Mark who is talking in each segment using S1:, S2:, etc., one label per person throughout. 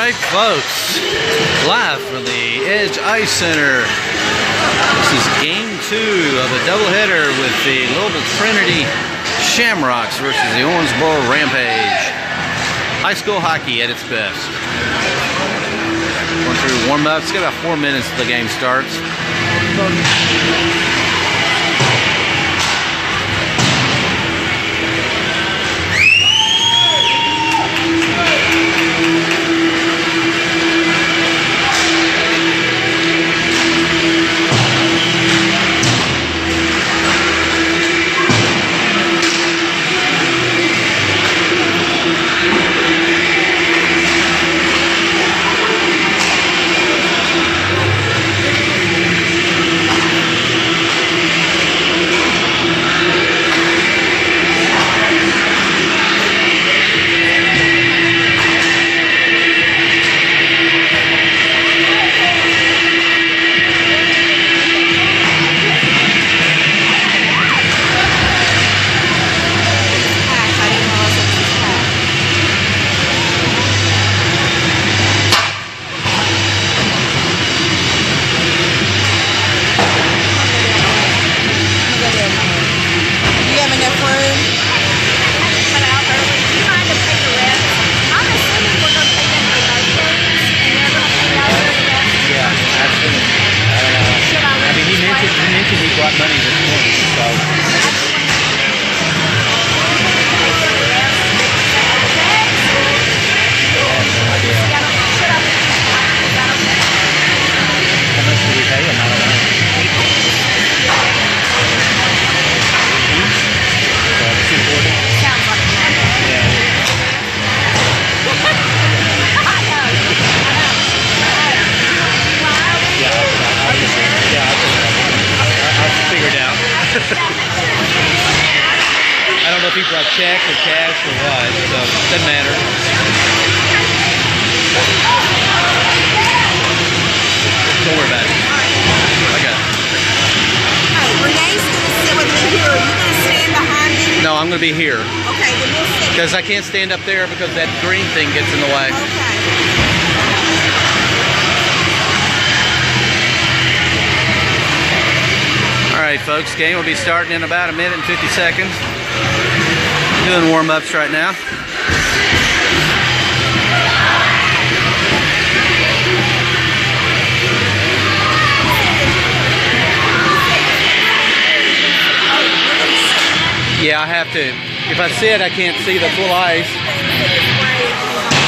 S1: Alright folks, live from the Edge Ice Center. This is game 2 of a doubleheader with the Louisville Trinity Shamrocks versus the Owensboro Rampage. High school hockey at its best. Going through warm-up. It's got about 4 minutes till the game starts. Money this morning, so how much do we pay him? I don't know. $240. Sounds like yeah. Figured out. I don't know if people have check or cash or what, so it doesn't matter. Don't worry about it. I got it.
S2: Renee's going to sit with me here. Are you going to stand behind me?
S1: No, I'm going to be here.
S2: Okay, then we'll sit.
S1: Because I can't stand up there because that green thing gets in the way.
S2: Okay.
S1: Alright folks, game will be starting in about 1 minute and 50 seconds. Doing warm-ups right now. Yeah, I have to. If I sit, I can't see the full ice.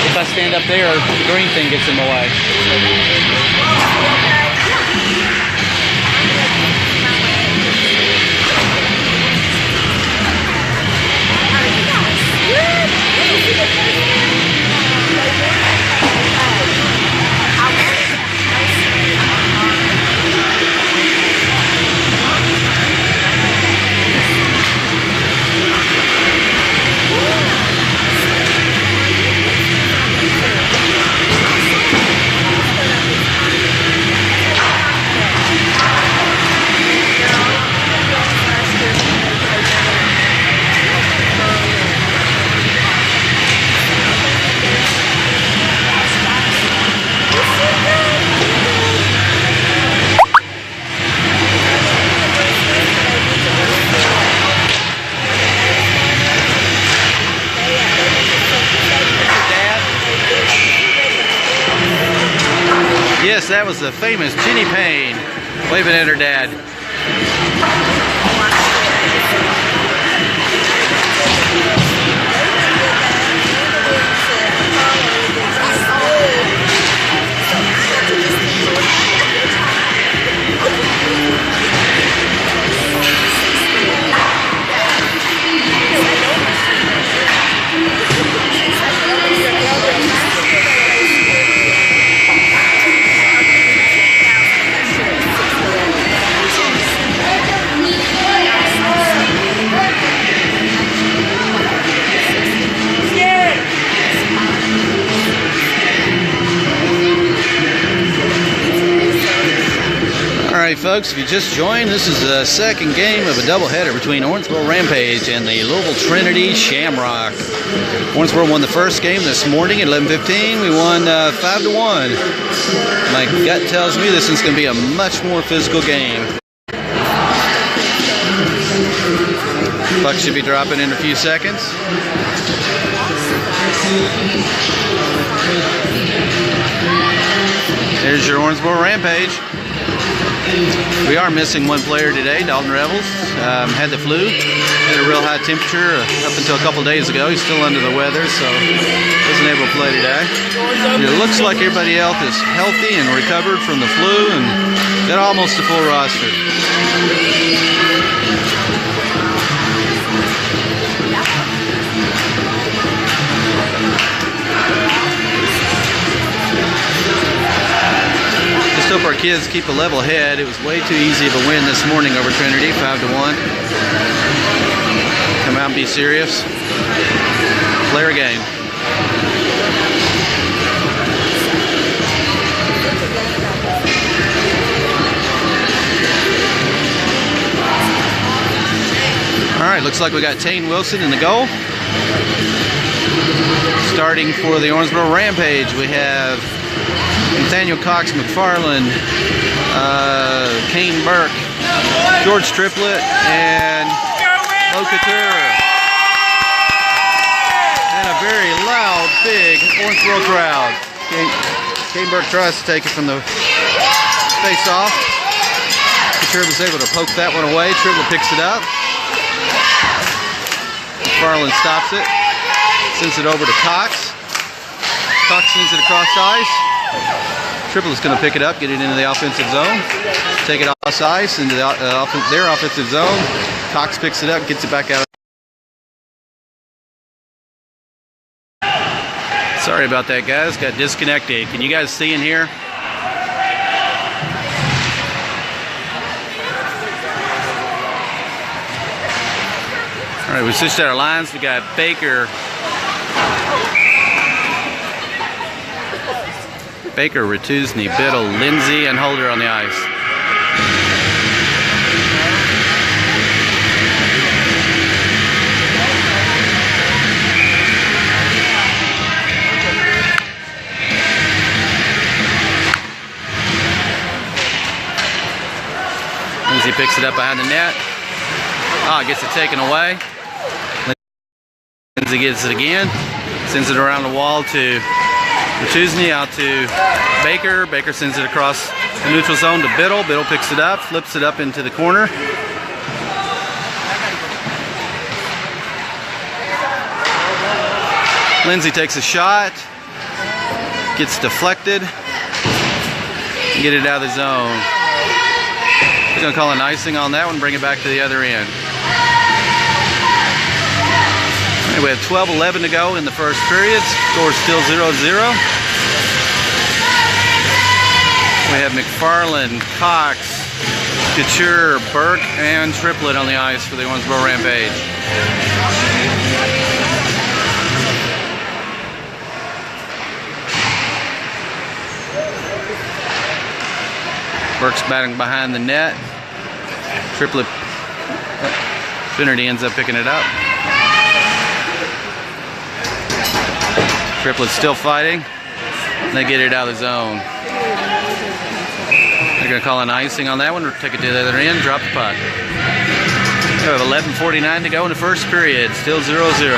S1: If I stand up there, the green thing gets in the way. Yes, that was the famous Jenny Payne waving at her dad. Alright folks, if you just joined, this is the second game of a doubleheader between Owensboro Rampage and the Louisville Trinity Shamrock. Owensboro won the first game this morning at 11:15. We won 5-1. My gut tells me this is going to be a much more physical game. Puck should be dropping in a few seconds. There's your Owensboro Rampage. We are missing one player today, Dalton Revels. Had the flu, had a real high temperature up until a couple days ago. He's still under the weather, so wasn't able to play today. It looks like everybody else is healthy and recovered from the flu and got almost a full roster. Hope our kids keep a level head. It was way too easy of a win this morning over Trinity, 5-1. Come out and be serious. Play our game. All right, looks like we got Tane Wilson in the goal. Starting for the Owensboro Rampage, we have Nathaniel Cox McFarland, Kane Burke, George Triplett, and Mo Couture. And a very loud, big Owensboro crowd. Kane Burke tries to take it from the face off. Couture was able to poke that one away. Triplett picks it up. McFarland stops it. Sends it over to Cox. Cox sends it across ice. Triplett's going to pick it up, get it into the offensive zone, take it off ice into their offensive zone. Cox picks it up, gets it back out. Sorry about that, guys. Got disconnected. Can you guys see in here? All right, we switched out our lines. We got Baker, Ratusny, Biddle, Lindsay, and Holder on the ice. Lindsay picks it up behind the net. Gets it taken away. Lindsay gets it again. Sends it around the wall to Ratusny, out to Baker. Baker sends it across the neutral zone to Biddle. Biddle picks it up, flips it up into the corner. Lindsay takes a shot, gets deflected, get it out of the zone. He's going to call an icing on that one, bring it back to the other end. We have 12:11 to go in the first period. Score's still 0-0. We have McFarland, Cox, Couture, Burke, and Triplett on the ice for the Owensboro Rampage. Burke's batting behind the net. Triplett, Trinity ends up picking it up. Triplett's still fighting. They get it out of the zone. They're going to call an icing on that one, or take it to the other end, drop the puck. We have 11:49 to go in the first period. Still 0-0.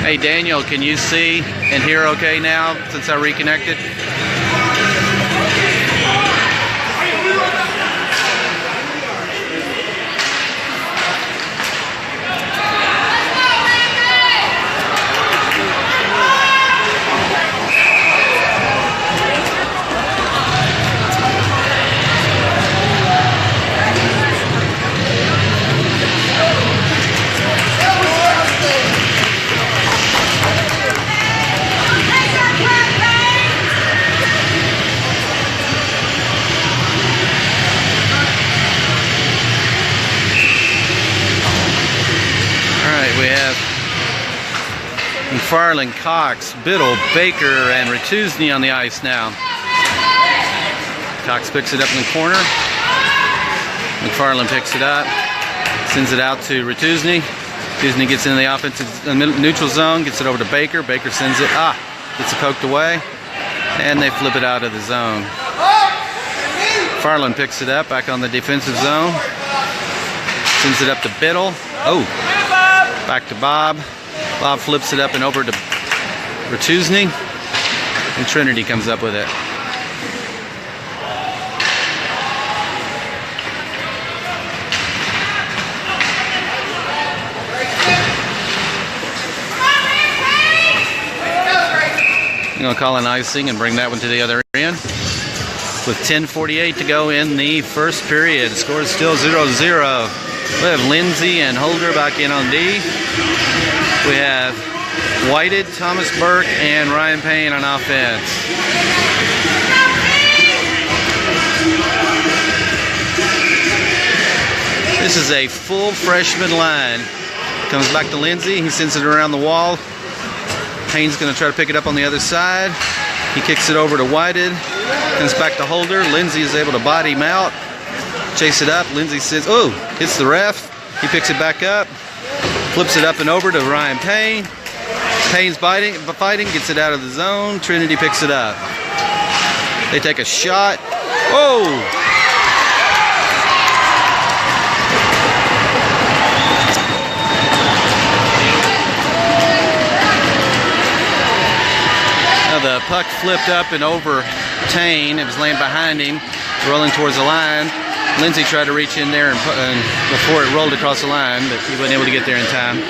S1: Hey Daniel, can you see and hear okay now since I reconnected? We have McFarland, Cox, Biddle, Baker, and Ratusny on the ice now. Cox picks it up in the corner. McFarland picks it up, sends it out to Retuzny. Retuzny gets into the offensive neutral zone, gets it over to Baker. Baker sends it, gets it poked away, and they flip it out of the zone. McFarland picks it up back on the defensive zone, sends it up to Biddle. Back to Bob. Bob flips it up and over to Retuzny, and Trinity comes up with it. I'm going to call an icing and bring that one to the other end. With 10:48 to go in the first period. Score is still 0-0. We have Lindsay and Holder back in on D. We have Whited, Thomas Burke, and Ryan Payne on offense. This is a full freshman line. Comes back to Lindsay. He sends it around the wall. Payne's going to try to pick it up on the other side. He kicks it over to Whited. Comes back to Holder. Lindsay is able to body him out. Chase it up. Lindsay says, hits the ref. He picks it back up. Flips it up and over to Ryan Payne. Payne's fighting, gets it out of the zone. Trinity picks it up. They take a shot. The puck flipped up and over Tane. It was laying behind him, rolling towards the line. Lindsay tried to reach in there and before it rolled across the line, but he wasn't able to get there in time.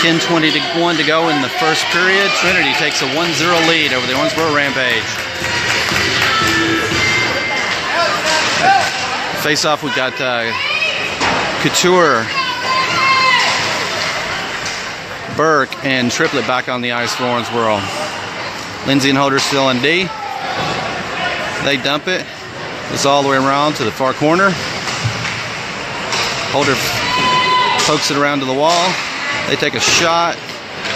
S1: 10:21 to go in the first period. Trinity takes a 1-0 lead over the Owensboro Rampage. Face-off, we got Couture, Burke, and Triplett back on the ice for Owensboro. Lindsay and Holder still in D. They dump it. It's all the way around to the far corner. Holder pokes it around to the wall. They take a shot.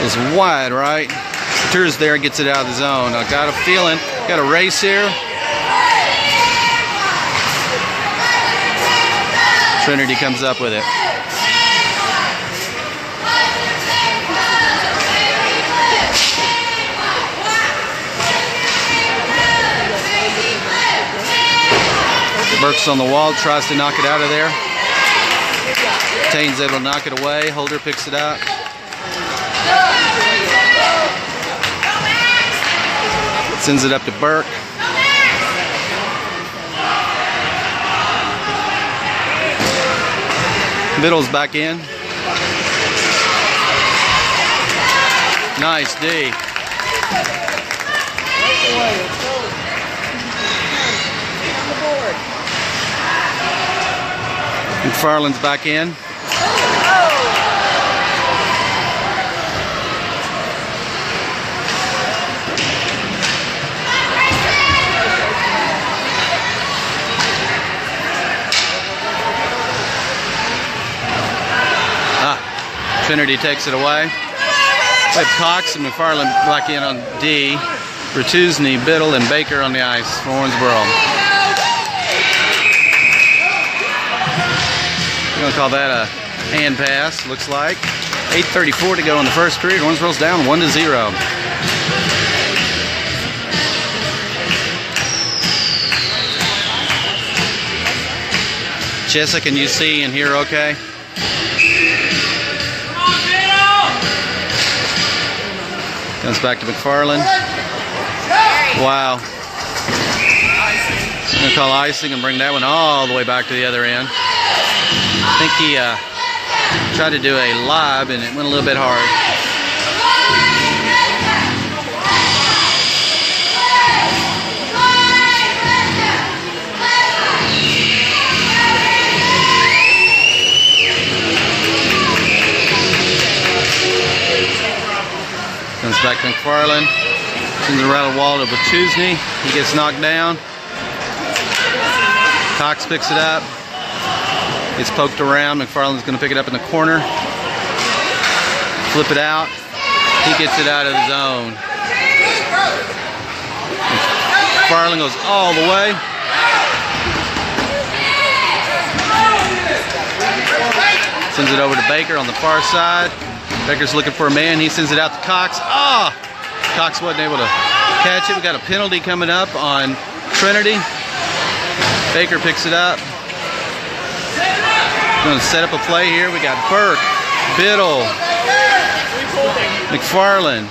S1: It's wide right. Couture's there, gets it out of the zone. I got a feeling, got a race here. Trinity comes up with it. Burke's on the wall, tries to knock it out of there. Tane's able to knock it away. Holder picks it up. Sends it up to Burke. Biddle's back in. Nice D. McFarland's back in. Trinity takes it away. We have Cox and McFarland back in on D. Retuzny, Biddle, and Baker on the ice for Owensboro. We're going to call that a hand pass, looks like. 8:34 to go in the first period. Owensboro's down 1-0. Chessa, can you see and hear okay? Comes back to McFarland. Wow. I'm going to call icing and bring that one all the way back to the other end. I think he tried to do a lob and it went a little bit hard. Comes back to McFarland. Sends it around the wall to Retuzny. He gets knocked down. Cox picks it up. It's poked around. McFarland's going to pick it up in the corner. Flip it out. He gets it out of the zone. McFarland goes all the way. sends it over to Baker on the far side. Baker's looking for a man. He sends it out to Cox. Ah! Cox wasn't able to catch it. We got a penalty coming up on Trinity. Baker picks it up. Going to set up a play here. We got Burke, Biddle, McFarland.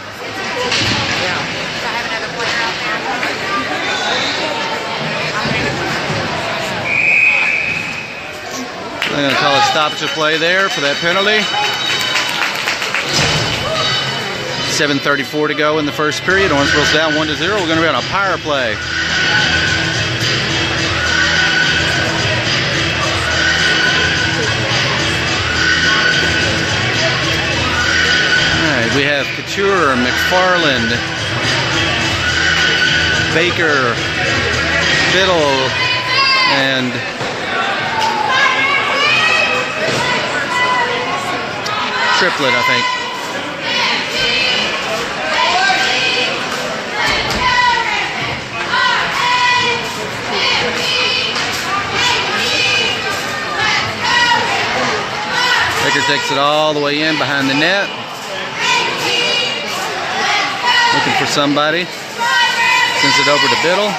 S1: They're going to call a stoppage of play there for that penalty. 7:34 to go in the first period. Owensboro's down 1-0. We're going to be on a power play. All right, we have Couture, McFarland, Baker, Biddle, and Triplet, I think. Baker takes it all the way in behind the net. Looking for somebody. Sends it over to Biddle.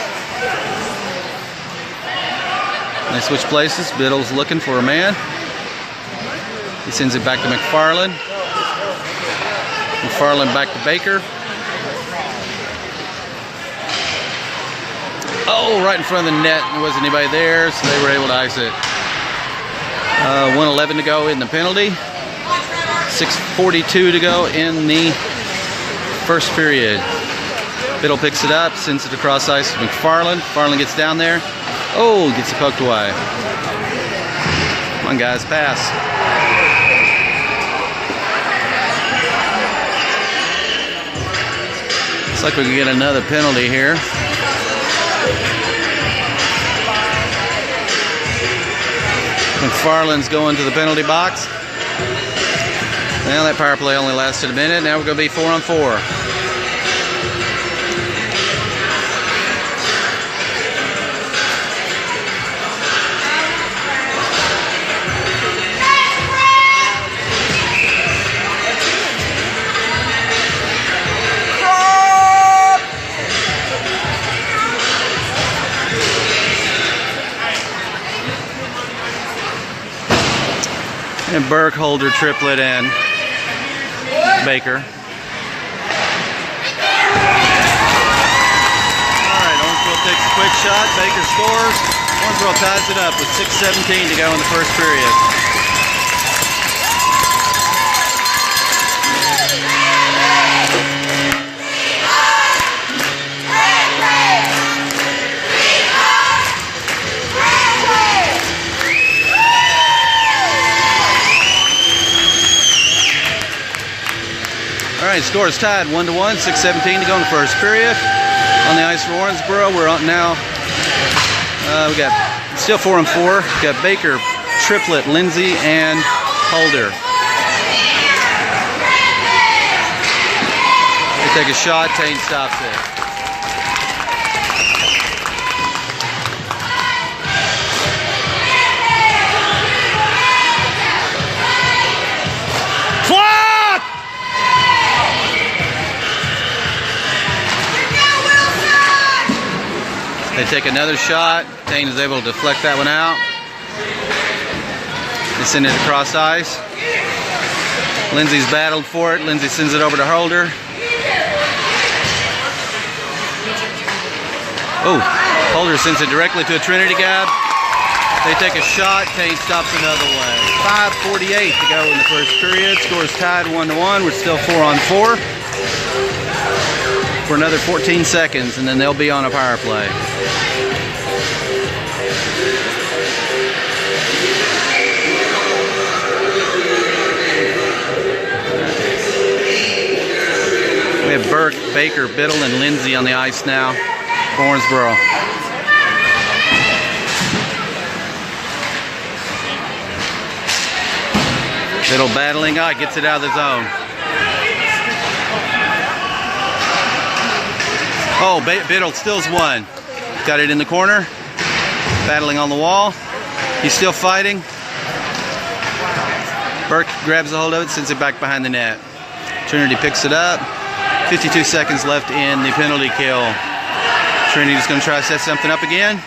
S1: They switch places. Biddle's looking for a man. He sends it back to McFarland. McFarland back to Baker. Oh, right in front of the net. There wasn't anybody there, so they were able to ice it. 1:11 to go in the penalty. 6:42 to go in the first period. Biddle picks it up, sends it across ice to McFarland. McFarland gets down there. Oh, gets it poked away. Come on, guys, pass. Looks like we can get another penalty here. McFarland's going to the penalty box. Well, that power play only lasted a minute. Now we're going to be 4-on-4. And Burke, Holder, Triplet, and Baker. All right, Owensboro takes a quick shot. Baker scores. Owensboro ties it up with 6:17 to go in the first period. All right, score is tied 1-1, 6:17 to go in the first period. On the ice for Owensboro, we're on now. We got still 4-on-4. We got Baker, Triplet, Lindsay, and Holder. They take a shot. Tain stops it. They take another shot. Tain is able to deflect that one out. They send it across ice. Lindsay's battled for it. Lindsay sends it over to Holder. Oh, Holder sends it directly to a Trinity guy. They take a shot. Tain stops another way. 5:48 to go in the first period. Score is tied 1-1. We're still 4-on-4 for another 14 seconds, and then they'll be on a power play. We have Burke, Baker, Biddle, and Lindsay on the ice now for Owensboro. Biddle battling, gets it out of the zone. Oh, Biddle steals one. Got it in the corner. Battling on the wall. He's still fighting. Burke grabs a hold of it, sends it back behind the net. Trinity picks it up. 52 seconds left in the penalty kill. Trinity's going to try to set something up again.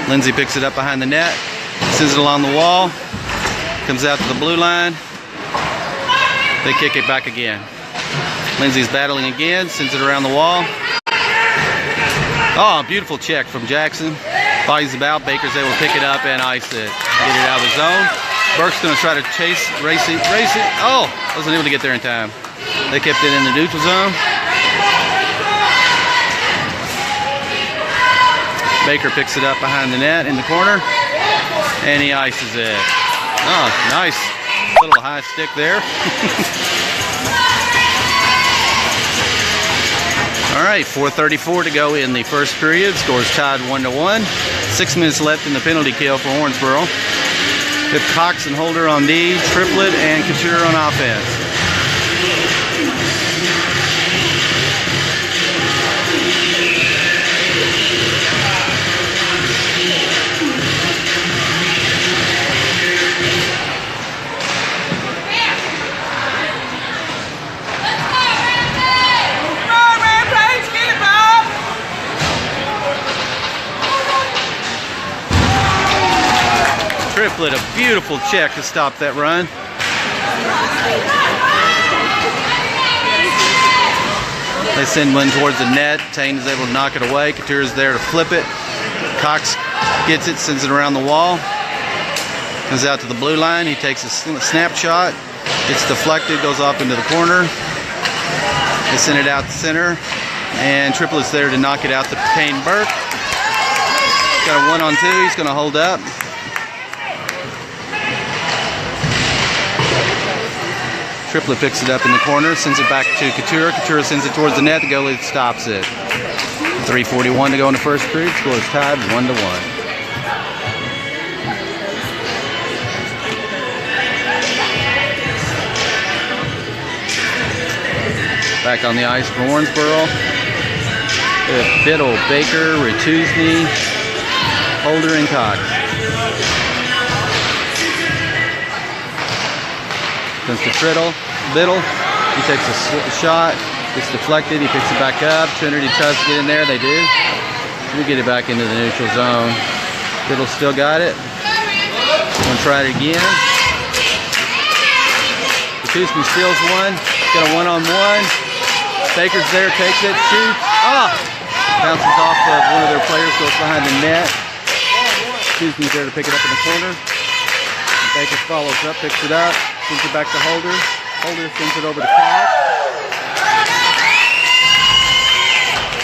S1: Lindsay picks it up behind the net, sends it along the wall, comes out to the blue line. They kick it back again. Lindsay's battling again, sends it around the wall. Oh, beautiful check from Jackson. While he's about, Baker's able to pick it up and ice it. Get it out of the zone. Burke's going to try to race it. Oh, wasn't able to get there in time. They kept it in the neutral zone. Baker picks it up behind the net in the corner, and he ices it. Oh, nice little high stick there. All right, 4:34 to go in the first period. Scores tied 1-1. 6 minutes left in the penalty kill for Owensboro. With Cox and Holder on D, Triplett and Couture on offense. Triplett, a beautiful check to stop that run. They send one towards the net. Tane is able to knock it away. Couture is there to flip it. Cox gets it, sends it around the wall. Comes out to the blue line. He takes a snapshot. Gets deflected, goes off into the corner. They send it out the center. And Triplett's there to knock it out to Payne Burke. Got a 1-on-2. He's going to hold up. Triplett picks it up in the corner, sends it back to Couture. Couture sends it towards the net. The goalie stops it. 3:41 to go in the first period. Score is tied 1-1. Back on the ice for Owensboro. Biddle, Baker, Retusny, Holder, and Cox. Comes to Biddle. He takes a shot, gets deflected, he picks it back up. Trinity tries to get in there, they do. We get it back into the neutral zone. Biddle still got it. Gonna try it again. Retusny steals one, got a 1-on-1. Baker's there, takes it, shoots. Bounces off of one of their players, goes behind the net. Retusny's there to pick it up in the corner. Baker follows up, picks it up, sends it back to Holder. Holder sends it over to Cox.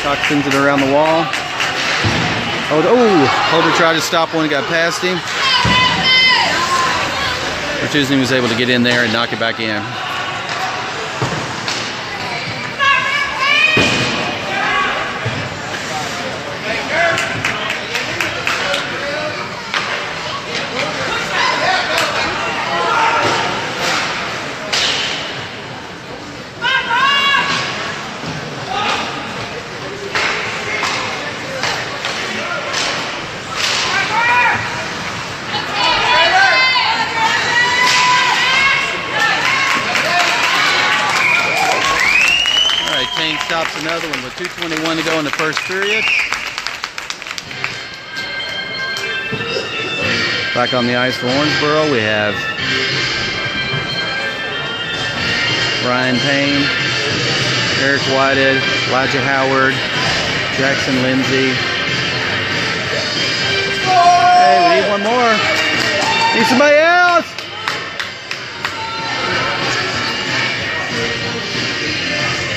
S1: Cox sends it around the wall. Holder tried to stop one, got past him. Retusny was able to get in there and knock it back in. Stops another one with 2:21 to go in the first period. Back on the ice for Owensboro, we have Ryan Payne, Eric Whitehead, Elijah Howard, Jackson Lindsay. Hey, we need one more. Need somebody else.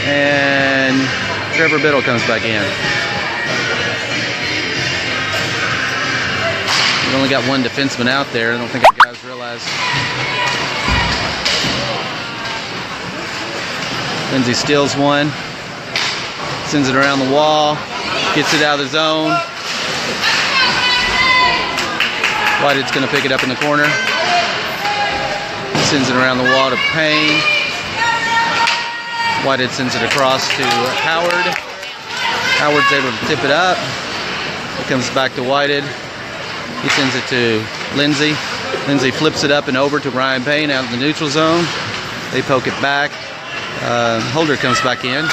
S1: And Trevor Biddle comes back in. We've only got one defenseman out there. I don't think you guys realize. Lindsay steals one. Sends it around the wall. Gets it out of the zone. Whitehead's going to pick it up in the corner. Sends it around the wall to Payne. Whitehead sends it across to Howard. Howard's able to tip it up. It comes back to Whitehead. He sends it to Lindsay. Lindsay flips it up and over to Ryan Payne out in the neutral zone. They poke it back. Holder comes back in.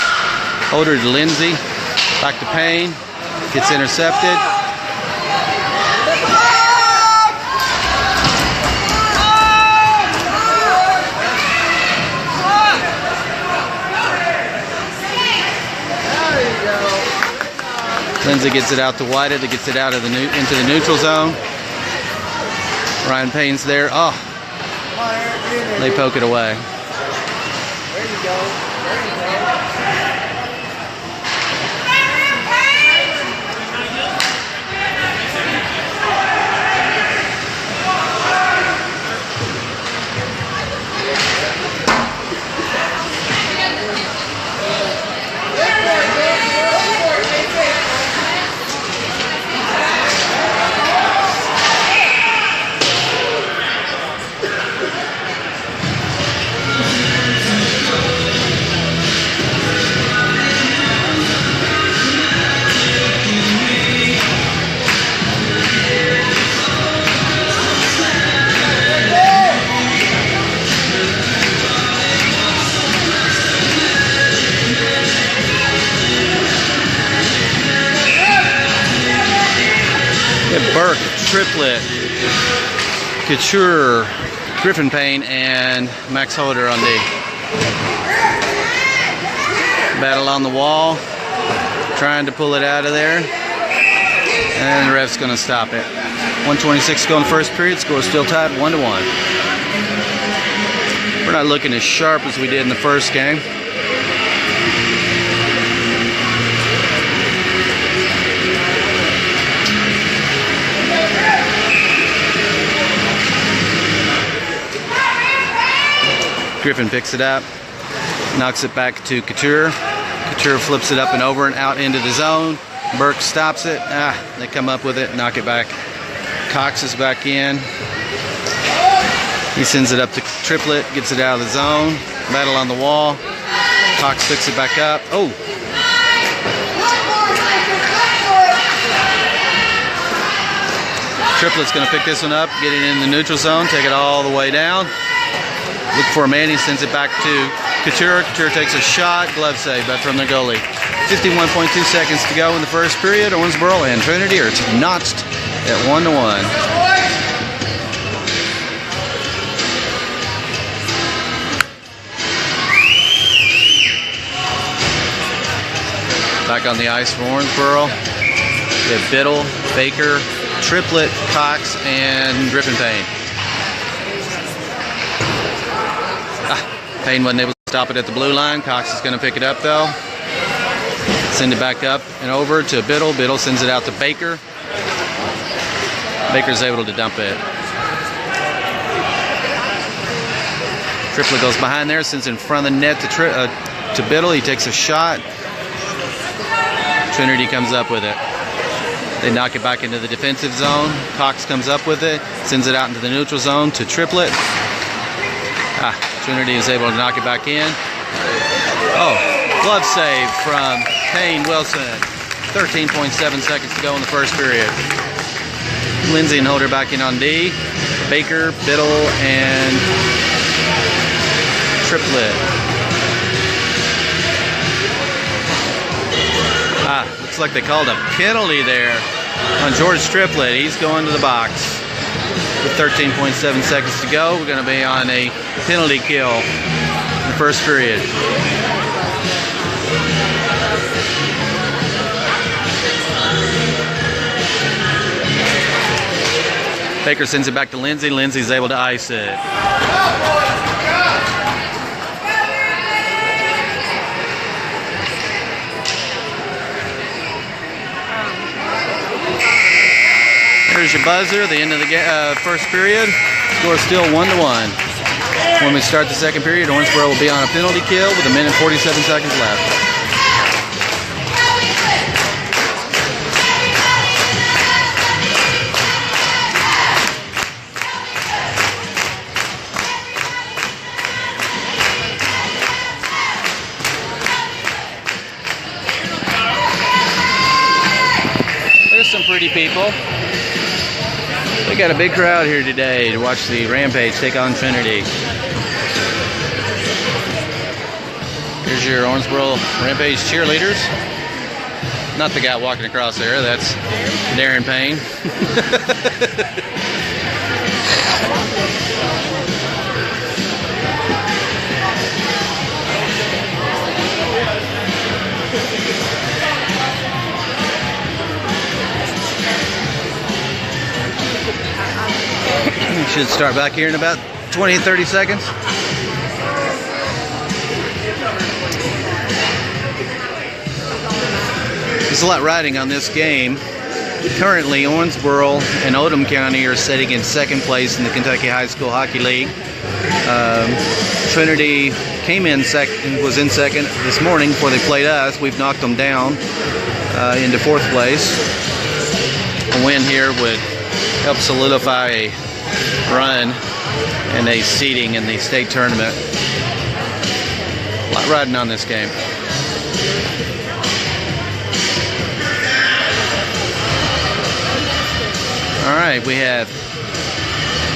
S1: Holder to Lindsay. Back to Payne. Gets intercepted. Lindsay gets it out to Whitehead. That gets it out of into the neutral zone. Ryan Payne's there. Oh, they poke it away.
S2: There you go. There you go.
S1: Burke, Triplet, Couture, Griffin Payne, and Max Holder on D. Battle on the wall, trying to pull it out of there, and the ref's going to stop it. 1:26 to go in the first period. Score still tied 1-1. We're not looking as sharp as we did in the first game. Griffin picks it up, knocks it back to Couture. Couture flips it up and over and out into the zone. Burke stops it. They come up with it, knock it back. Cox is back in. He sends it up to Triplet, gets it out of the zone. Battle on the wall. Cox picks it back up. Oh! Triplet's going to pick this one up, get it in the neutral zone, take it all the way down. Look for a man, he sends it back to Couture. Couture takes a shot, glove save but from the goalie. 51.2 seconds to go in the first period. Owensboro and Trinity are notched at 1-1. Back on the ice for Owensboro. We have Biddle, Baker, Triplet, Cox, and Griffin Payne. Payne wasn't able to stop it at the blue line. Cox is going to pick it up though. Send it back up and over to Biddle. Biddle sends it out to Baker. Baker's able to dump it. Triplet goes behind there, sends it in front of the net to Biddle. He takes a shot. Trinity comes up with it. They knock it back into the defensive zone. Cox comes up with it, sends it out into the neutral zone to Triplet. Trinity is able to knock it back in. Oh, glove save from Payne Wilson. 13.7 seconds to go in the first period. Lindsay and Holder back in on D. Baker, Biddle, and Triplet. Looks like they called a penalty there on George Triplet. He's going to the box. With 13.7 seconds to go, we're going to be on a penalty kill in the first period. Baker sends it back to Lindsay. Lindsay's able to ice it. There's your buzzer, the end of the first period. Score is still 1-1. When we start the second period, Owensboro will be on a penalty kill with 1 minute and 47 seconds left. There's some pretty people. We got a big crowd here today to watch the Rampage take on Trinity. Here's your Owensboro Rampage cheerleaders. Not the guy walking across there, that's Darren Payne. Should start back here in about 20-30 seconds. There's a lot riding on this game. Currently, Owensboro and Oldham County are sitting in second place in the Kentucky High School Hockey League. Trinity was in second this morning before they played us. We've knocked them down into fourth place. A win here would help solidify a run and a seeding in the state tournament. A lot riding on this game. All right, we have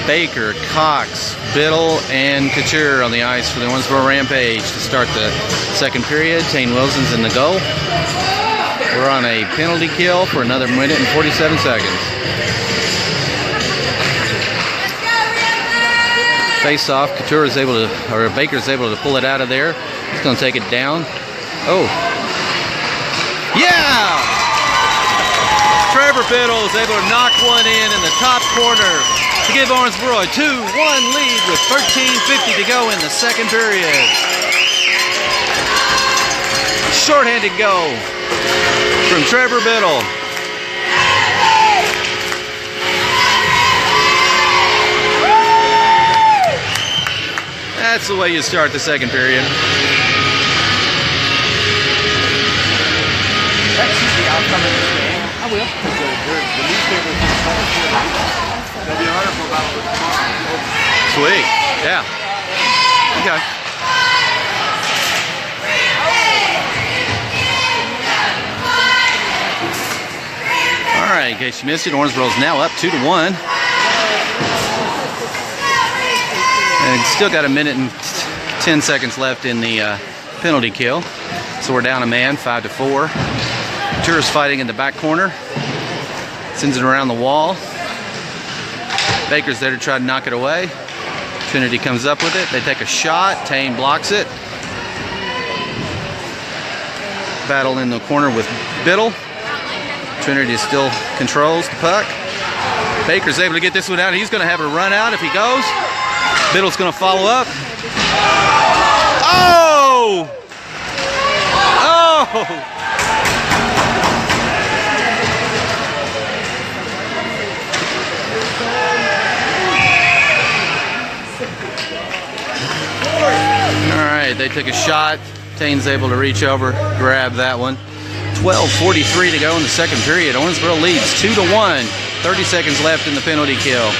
S1: Baker, Cox, Biddle, and Couture on the ice for the Owensboro Rampage to start the second period. Tane Wilson's in the goal. We're on a penalty kill for another minute and 47 seconds. Face off, Baker is able to pull it out of there. He's going to take it down. Oh. Yeah! Trevor Biddle is able to knock one in the top corner to give Owensboro a 2-1 lead with 13:50 to go in the second period. Shorthanded goal from Trevor Biddle. That's the way you start the second period.
S3: That's the outcome of this game. I will. The newspapers they'll be an article about it tomorrow.
S1: Sweet. Yeah. Okay. All right, in case you missed it, Owensboro's now up 2-1. And still got a minute and 10 seconds left in the penalty kill. So we're down a man, 5-4. Couture's fighting in the back corner. Sends it around the wall. Baker's there to try to knock it away. Trinity comes up with it. They take a shot. Tane blocks it. Battle in the corner with Biddle. Trinity still controls the puck. Baker's able to get this one out. He's going to have a run out if he goes. Biddle's going to follow up. Oh! Oh! All right, they took a shot. Tane's able to reach over, grab that one. 12:43 to go in the second period. Owensboro leads 2-1. 30 seconds left in the penalty kill.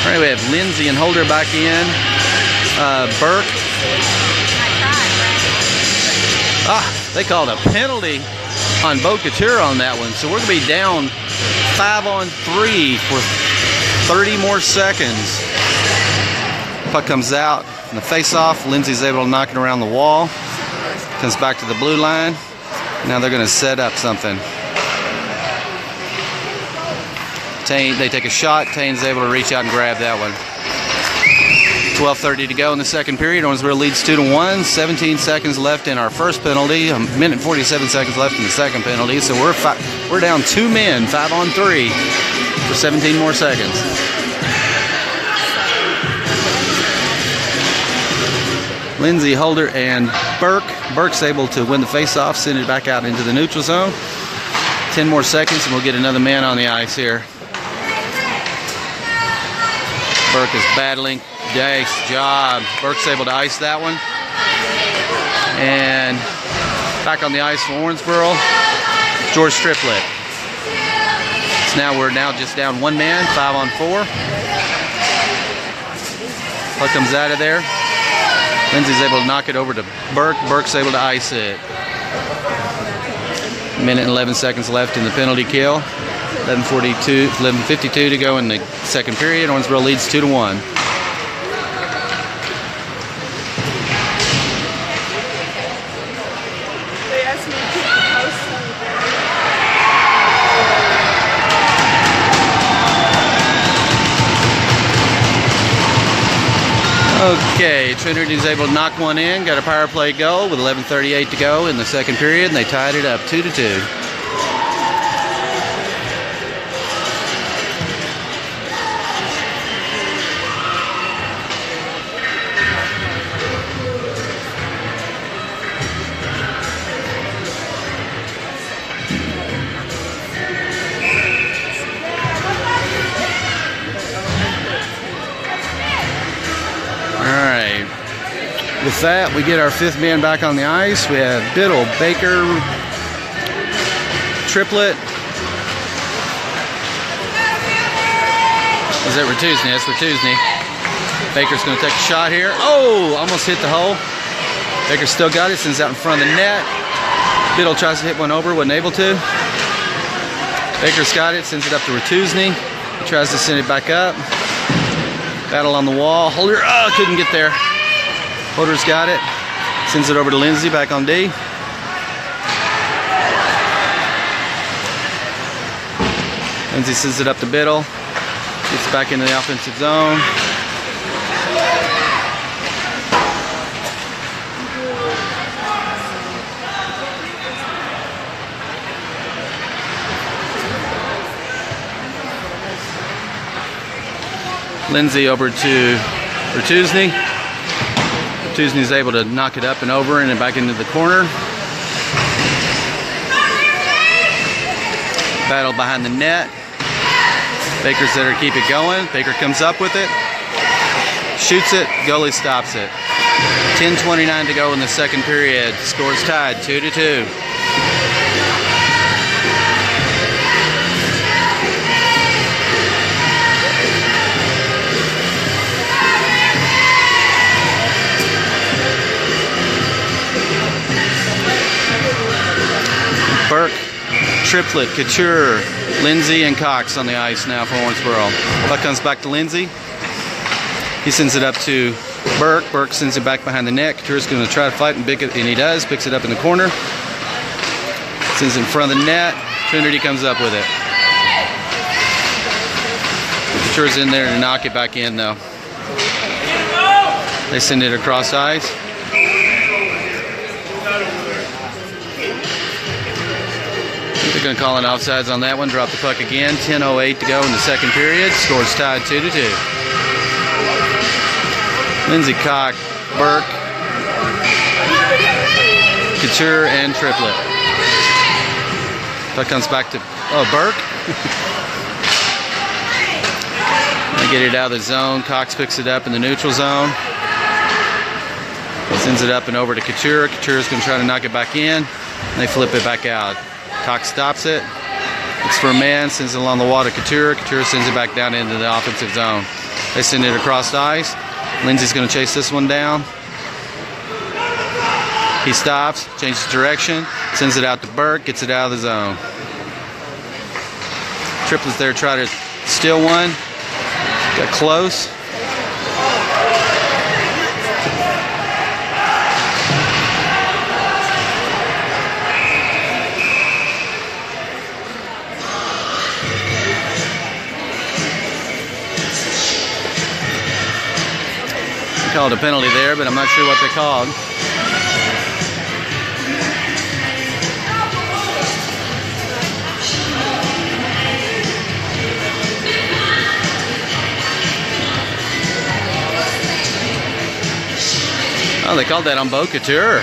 S1: All right, we have Lindsay and Holder back in. Burke. They called a penalty on Bo Couture on that one. So we're going to be down 5-on-3 for 30 more seconds. Puck comes out in the face-off. Lindsay's able to knock it around the wall. Comes back to the blue line. Now they're going to set up something. Tane, they take a shot. Tane's able to reach out and grab that one. 12:30 to go in the second period. Owensboro leads 2-1. 17 seconds left in our first penalty. A minute and 47 seconds left in the second penalty. So we're down 2 men, 5-on-3 for 17 more seconds. Lindsay, Holder, and Burke. Burke's able to win the face-off, send it back out into the neutral zone. 10 more seconds and we'll get another man on the ice here. Burke is battling. Nice job. Burke's able to ice that one. And back on the ice for Owensboro, George Triplett. So now we're just down 1 man, 5-on-4. Puck comes out of there. Lindsay's able to knock it over to Burke. Burke's able to ice it. Minute and 11 seconds left in the penalty kill. 11:52 to go in the second period. Owensboro leads 2-1.
S2: They asked me to keep the house.
S1: Okay, Trinity's able to knock one in. Got a power play goal with 11:38 to go in the second period, and they tied it up 2-2. With that, we get our fifth man back on the ice. We have Biddle, Baker, Triplet. Is that Ratuzney? That's Ratuzney. Baker's going to take a shot here. Oh, almost hit the hole. Baker still got it, sends it out in front of the net. Biddle tries to hit one over, wasn't able to. Baker's got it, sends it up to Ratuzney. He tries to send it back up. Battle on the wall. Holder, couldn't get there. Holder's got it. Sends it over to Lindsay back on D. Lindsay sends it up to Biddle. Gets back into the offensive zone. Lindsay over to Ratuzney. Ratuzney's able to knock it up and over and then back into the corner. Battle behind the net. Baker's there to keep it going. Baker comes up with it. Shoots it. Goalie stops it. 10:29 to go in the second period. Scores tied 2-2. Burke, Triplet, Couture, Lindsay, and Cox on the ice now for Owensboro. Puck comes back to Lindsay. He sends it up to Burke. Burke sends it back behind the net. Couture's going to try to fight and pick it, and he does. Picks it up in the corner. Sends it in front of the net. Trinity comes up with it. Couture's in there to knock it back in, though. They send it across ice. They're going to call an offsides on that one. Drop the puck again. 10:08 to go in the second period. Scores tied 2-2. Lindsay, Cox, Burke, Couture, and Triplet. Puck comes back to Burke. They get it out of the zone. Cox picks it up in the neutral zone. Sends it up and over to Couture. Couture's going to try to knock it back in. And they flip it back out. Cox stops it. Looks for a man. Sends it along the wall to Couture. Couture sends it back down into the offensive zone. They send it across the ice. Lindsay's going to chase this one down. He stops. Changes direction. Sends it out to Burke. Gets it out of the zone. Triplet's there to try to steal one. Got close. Called a penalty there, but I'm not sure what they called. Oh, they called that on Bo Couture.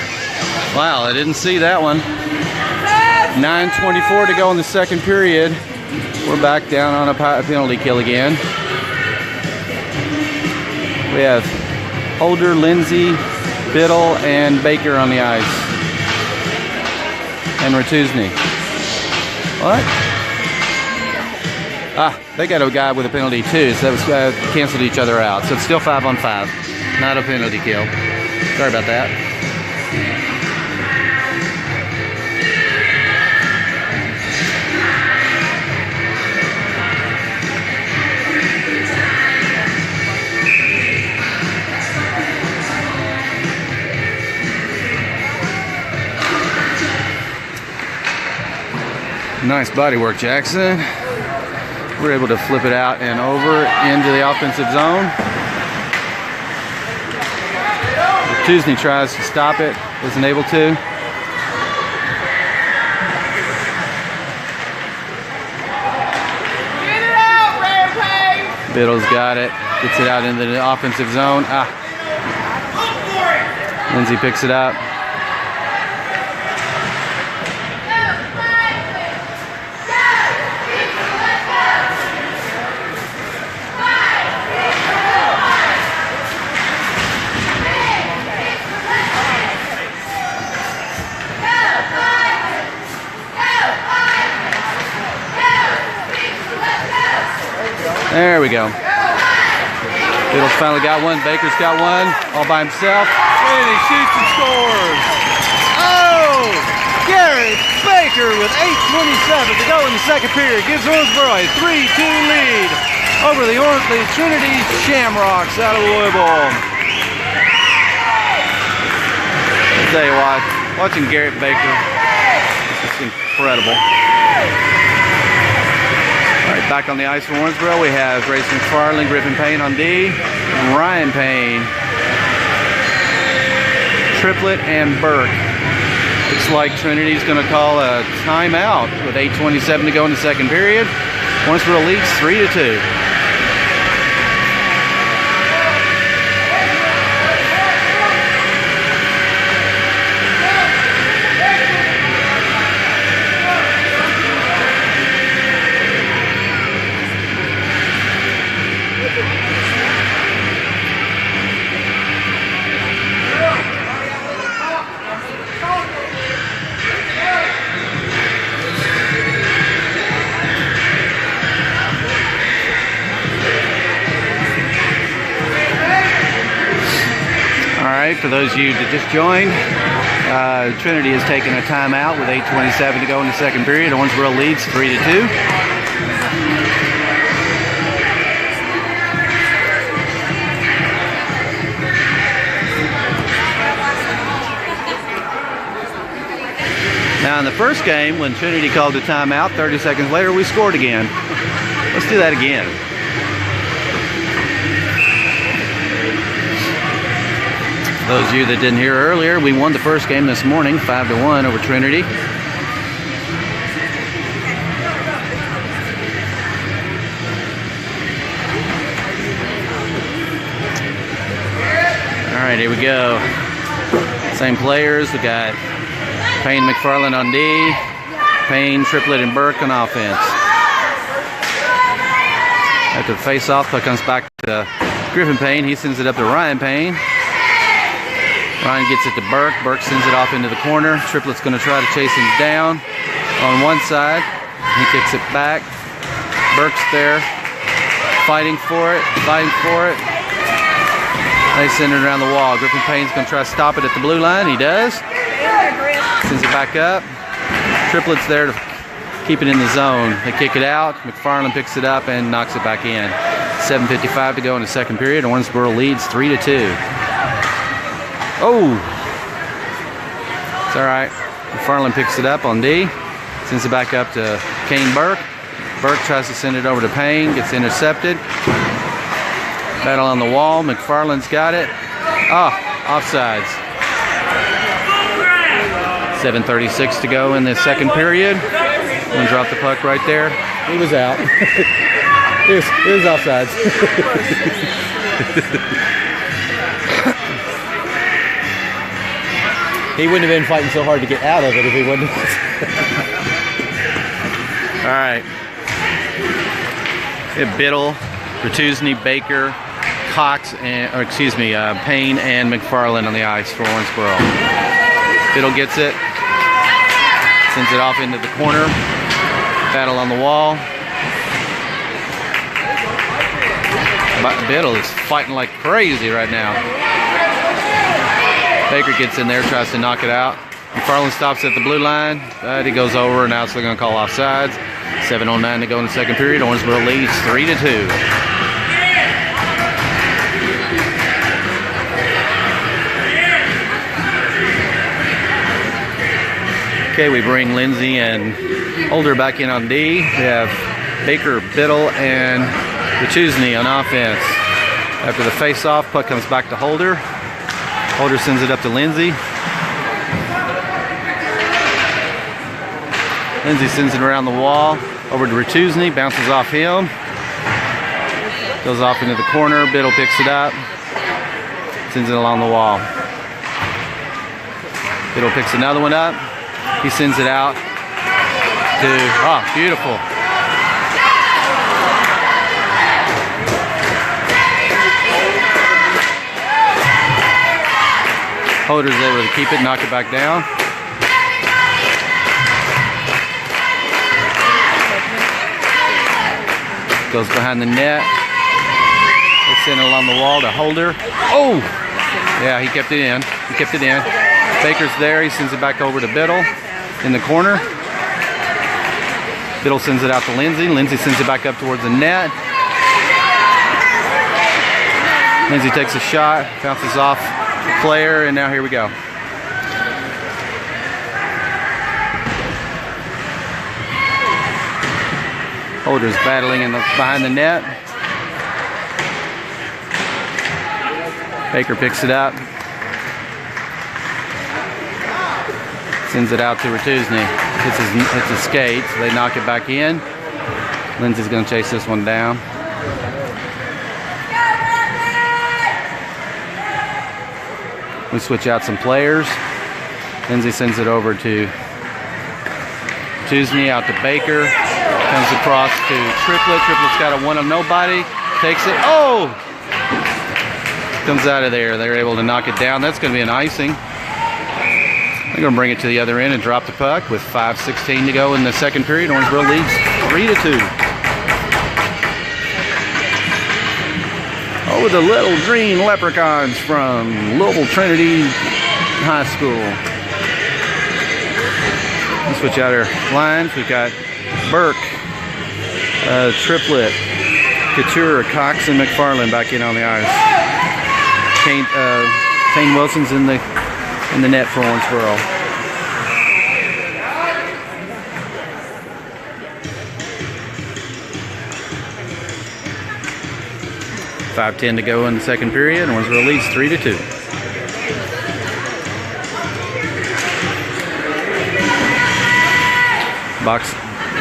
S1: Wow, I didn't see that one. 9:24 to go in the second period. We're back down on a penalty kill again. We have Holder, Lindsay, Biddle, and Baker on the ice. And Ratuzney. What? They got a guy with a penalty too, so that was canceled each other out. So it's still 5-on-5, not a penalty kill. Sorry about that. Nice body work, Jackson. We're able to flip it out and over into the offensive zone. Tusney tries to stop it, isn't able to. Biddle's got it, gets it out into the offensive zone. Lindsay picks it up. There we go. Biddle's finally got one. Baker's got one all by himself. And he shoots and scores. Oh! Gary Baker with 8:27 to go in the second period gives Owensboro a 3-2 lead over the Trinity Shamrocks out of Louisville. I'll tell you what, watching Garrett Baker, it's incredible. Alright, back on the ice for Owensboro, we have Grayson McFarland, Griffin Payne on D, Ryan Payne, Triplett, and Burke. Looks like Trinity's going to call a timeout with 8:27 to go in the second period. Owensboro leads 3-2. For those of you that just joined, Trinity has taken a timeout with 8:27 to go in the second period. Owensboro leads 3-2. Now in the first game, when Trinity called the timeout, 30 seconds later we scored again. Let's do that again. Those of you that didn't hear earlier, we won the first game this morning, 5-1 over Trinity. All right, here we go. Same players. We got Payne, McFarland on D, Payne, Triplett, and Burke on offense. After the face-off, puck comes back to Griffin Payne. He sends it up to Ryan Payne. Ryan gets it to Burke. Burke sends it off into the corner. Triplett's going to try to chase him down on one side. He kicks it back. Burke's there, fighting for it, They send it around the wall. Griffin Payne's going to try to stop it at the blue line. He does. Sends it back up. Triplett's there to keep it in the zone. They kick it out. McFarland picks it up and knocks it back in. 7:55 to go in the second period. Owensboro leads 3-2. Oh! It's all right. McFarland picks it up on D. Sends it back up to Kane Burke. Burke tries to send it over to Payne. Gets intercepted. Battle on the wall. McFarland's got it. Offsides. 7:36 to go in the second period. I'm going to drop the puck right there. He was out. it was offsides. He wouldn't have been fighting so hard to get out of it if he wouldn't. All right. We have Biddle, Bertuzzi, Baker, Cox, Payne and McFarland on the ice for Owensboro. Biddle gets it, sends it off into the corner. Battle on the wall. Biddle is fighting like crazy right now. Baker gets in there, tries to knock it out. McFarland stops at the blue line, but he goes over, and now they're going to call offsides. 7:09 to go in the second period. Owensboro leads 3-2. Okay, we bring Lindsay and Holder back in on D. We have Baker, Biddle, and Trinity on offense. After the face-off, puck comes back to Holder. Holder sends it up to Lindsay. Lindsay sends it around the wall over to Trinity, bounces off him. Goes off into the corner. Biddle picks it up. Sends it along the wall. Biddle picks another one up. He sends it out to, oh, beautiful. Holder's able to keep it, knock it back down. Goes behind the net. They send it along the wall to Holder. Oh! Yeah, he kept it in. He kept it in. Baker's there. He sends it back over to Biddle in the corner. Biddle sends it out to Lindsay. Lindsay sends it back up towards the net. Lindsay takes a shot, bounces off the player, and now here we go. Holder's battling behind the net. Baker picks it up. Sends it out to Trinity. It's a skate, so they knock it back in. Lindsay's going to chase this one down. We switch out some players. Lindsay sends it over to Trinity, out to Baker. Comes across to Triplet. Triplet's got a one of nobody. Takes it. Oh! Comes out of there. They're able to knock it down. That's going to be an icing. They're going to bring it to the other end and drop the puck with 5:16 to go in the second period. Owensboro leads 3-2. Oh, the little green leprechauns from Louisville Trinity High School. Let's switch out our lines. We've got Burke, Triplet, Couture, Cox, and McFarland back in on the ice. Kane Wilson's in the net for Owensboro. .5:10 to go in the second period. Owensboro leads 3-2.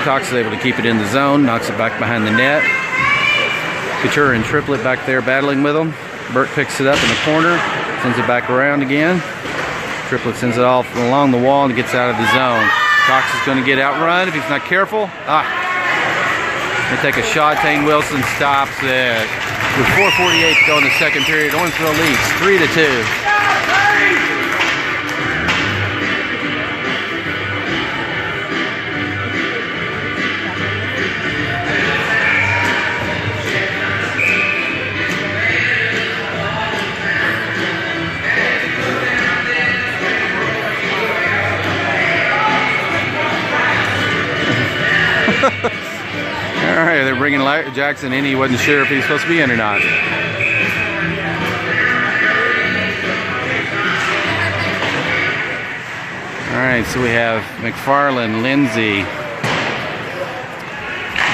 S1: Cox is able to keep it in the zone, knocks it back behind the net. Couture and Triplet back there battling with them. Burke picks it up in the corner, sends it back around again. Triplet sends it off along the wall and gets out of the zone. Cox is going to get outrun if he's not careful. They take a shot. Kane Wilson stops it. With 4:48 to go in the second period, Owensboro leads 3-2. All right, they're bringing Jackson in. He wasn't sure if he was supposed to be in or not. All right, so we have McFarland, Lindsay,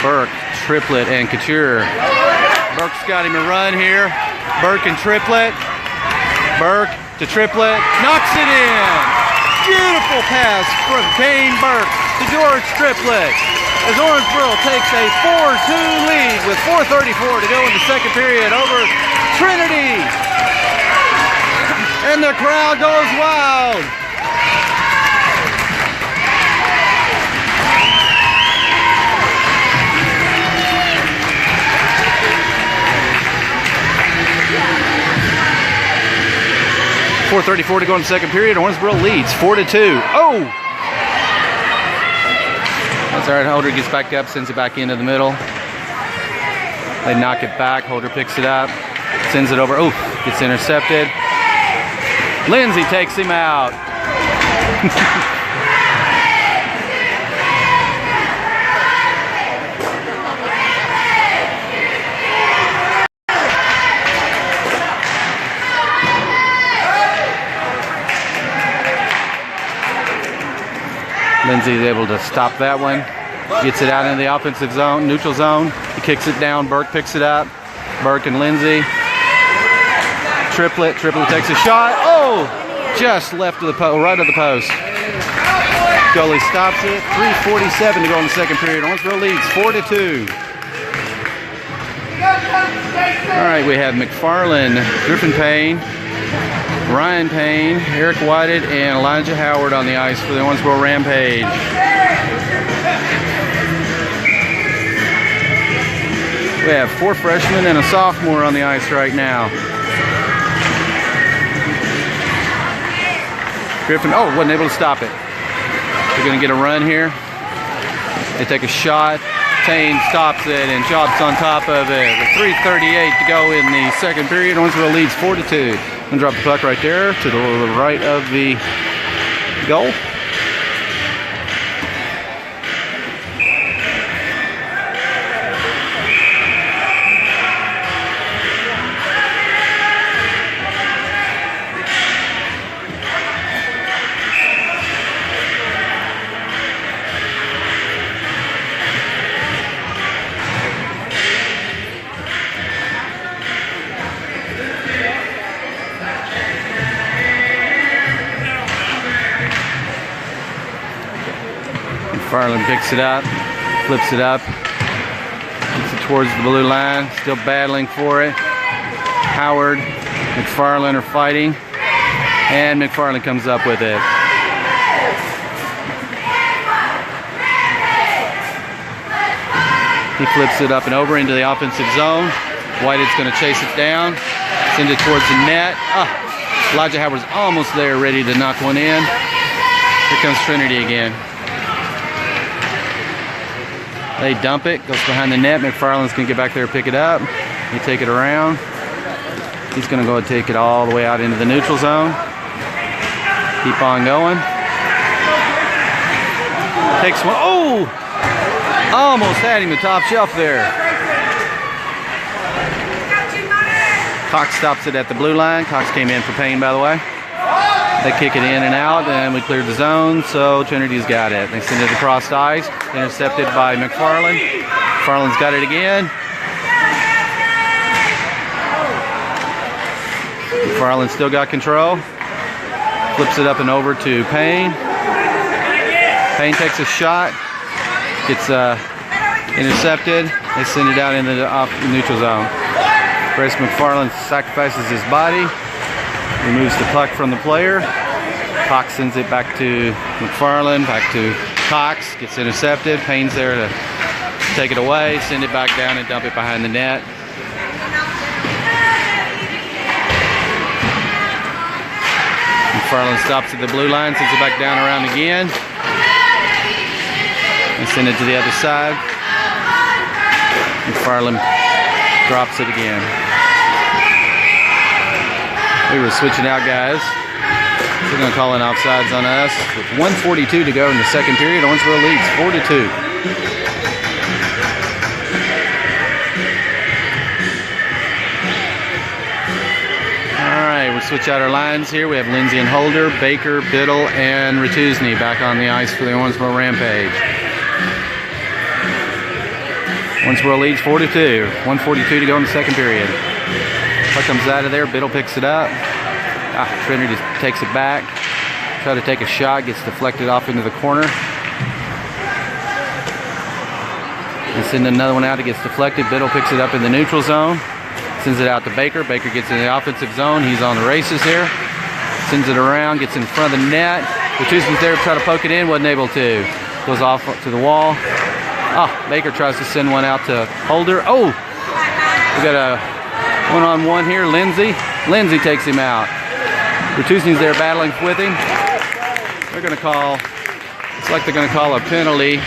S1: Burke, Triplet, and Couture. Burke's got him a run here. Burke and Triplet. Burke to Triplet. Knocks it in. Beautiful pass from Kane Burke to George Triplet. As Owensboro takes a 4-2 lead with 4:34 to go in the second period over Trinity. And the crowd goes wild. .434 to go in the second period. Owensboro leads 4-2. Oh! That's all right. Holder gets back up, sends it back into the middle. They knock it back. Holder picks it up, sends it over. Oh, gets intercepted. Lindsay takes him out. Lindsay's able to stop that one. Gets it out into the offensive zone, neutral zone. He kicks it down. Burke picks it up. Burke and Lindsay. Triplet. Triplet takes a shot. Oh! Just left of the right of the post. Goalie stops it. 3:47 to go in the second period. Owensboro leads 4-2. All right, we have McFarland, Griffin Payne, Ryan Payne, Eric Whited, and Elijah Howard on the ice for the Owensboro Rampage. We have 4 freshmen and a sophomore on the ice right now. Griffin, oh, wasn't able to stop it. They're going to get a run here. They take a shot. Payne stops it and jumps on top of it. With 3:38 to go in the second period, Owensboro leads 4-2. I'm going to drop the puck right there to the right of the goal. McFarland picks it up, flips it up, gets it towards the blue line, still battling for it. Howard, McFarland are fighting, and McFarland comes up with it. He flips it up and over into the offensive zone. Whitehead's going to chase it down, send it towards the net. Elijah Howard's almost there, ready to knock one in. Here comes Trinity again. They dump it, goes behind the net. McFarland's going to get back there and pick it up. They take it around. He's going to go and take it all the way out into the neutral zone. Keep on going. Takes one. Oh! Almost had him the top shelf there. Cox stops it at the blue line. Cox came in for Payne, by the way. They kick it in and out, and we cleared the zone, so Trinity's got it. They send it across the ice, intercepted by McFarland. McFarland's got it again. McFarland still got control. Flips it up and over to Payne. Payne takes a shot. Gets intercepted. They send it out into the neutral zone. Bryce McFarland sacrifices his body. Removes the puck from the player. Cox sends it back to McFarland, back to Cox, gets intercepted. Payne's there to take it away, send it back down and dump it behind the net. McFarland stops at the blue line, sends it back down around again. And send it to the other side. McFarland drops it again. We were switching out guys. They're going to call in offsides on us. With 1:42 to go in the second period, Owensboro leads 4-2. All right, we'll switch out our lines here. We have Lindsay and Holder, Baker, Biddle, and Ratusny back on the ice for the Owensboro Rampage. Owensboro leads 4-2. 1:42 to go in the second period. Puck comes out of there. Biddle picks it up. Trinity takes it back. Try to take a shot. Gets deflected off into the corner. And send another one out. It gets deflected. Biddle picks it up in the neutral zone. Sends it out to Baker. Baker gets in the offensive zone. He's on the races here. Sends it around. Gets in front of the net. Ratusny's there to try to poke it in. Wasn't able to. Goes off to the wall. Baker tries to send one out to Holder. Oh! We got a one-on-one here. Lindsay takes him out. Ratusny's there battling with him. They're going to call, it's like they're going to call a penalty.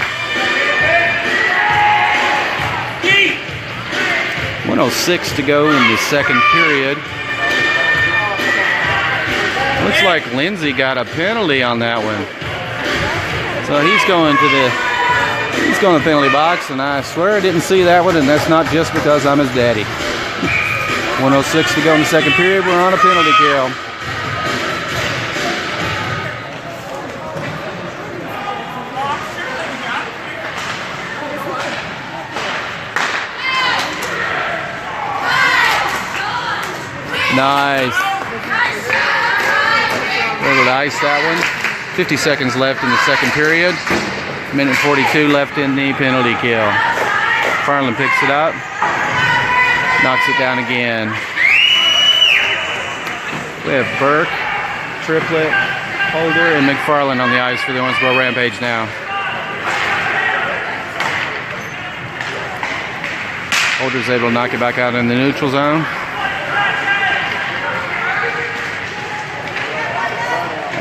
S1: 1:06 to go in the second period. Looks like Lindsay got a penalty on that one. So he's going to the penalty box, and I swear I didn't see that one, and that's not just because I'm his daddy. 1:06 to go in the second period. We're on a penalty kill. Nice. Able to ice that one. 50 seconds left in the second period. Minute 42 left in the penalty kill. Farland picks it up. Knocks it down again. We have Burke, Triplett, Holder, and McFarland on the ice for the Owensboro Rampage now. Holder's able to knock it back out in the neutral zone.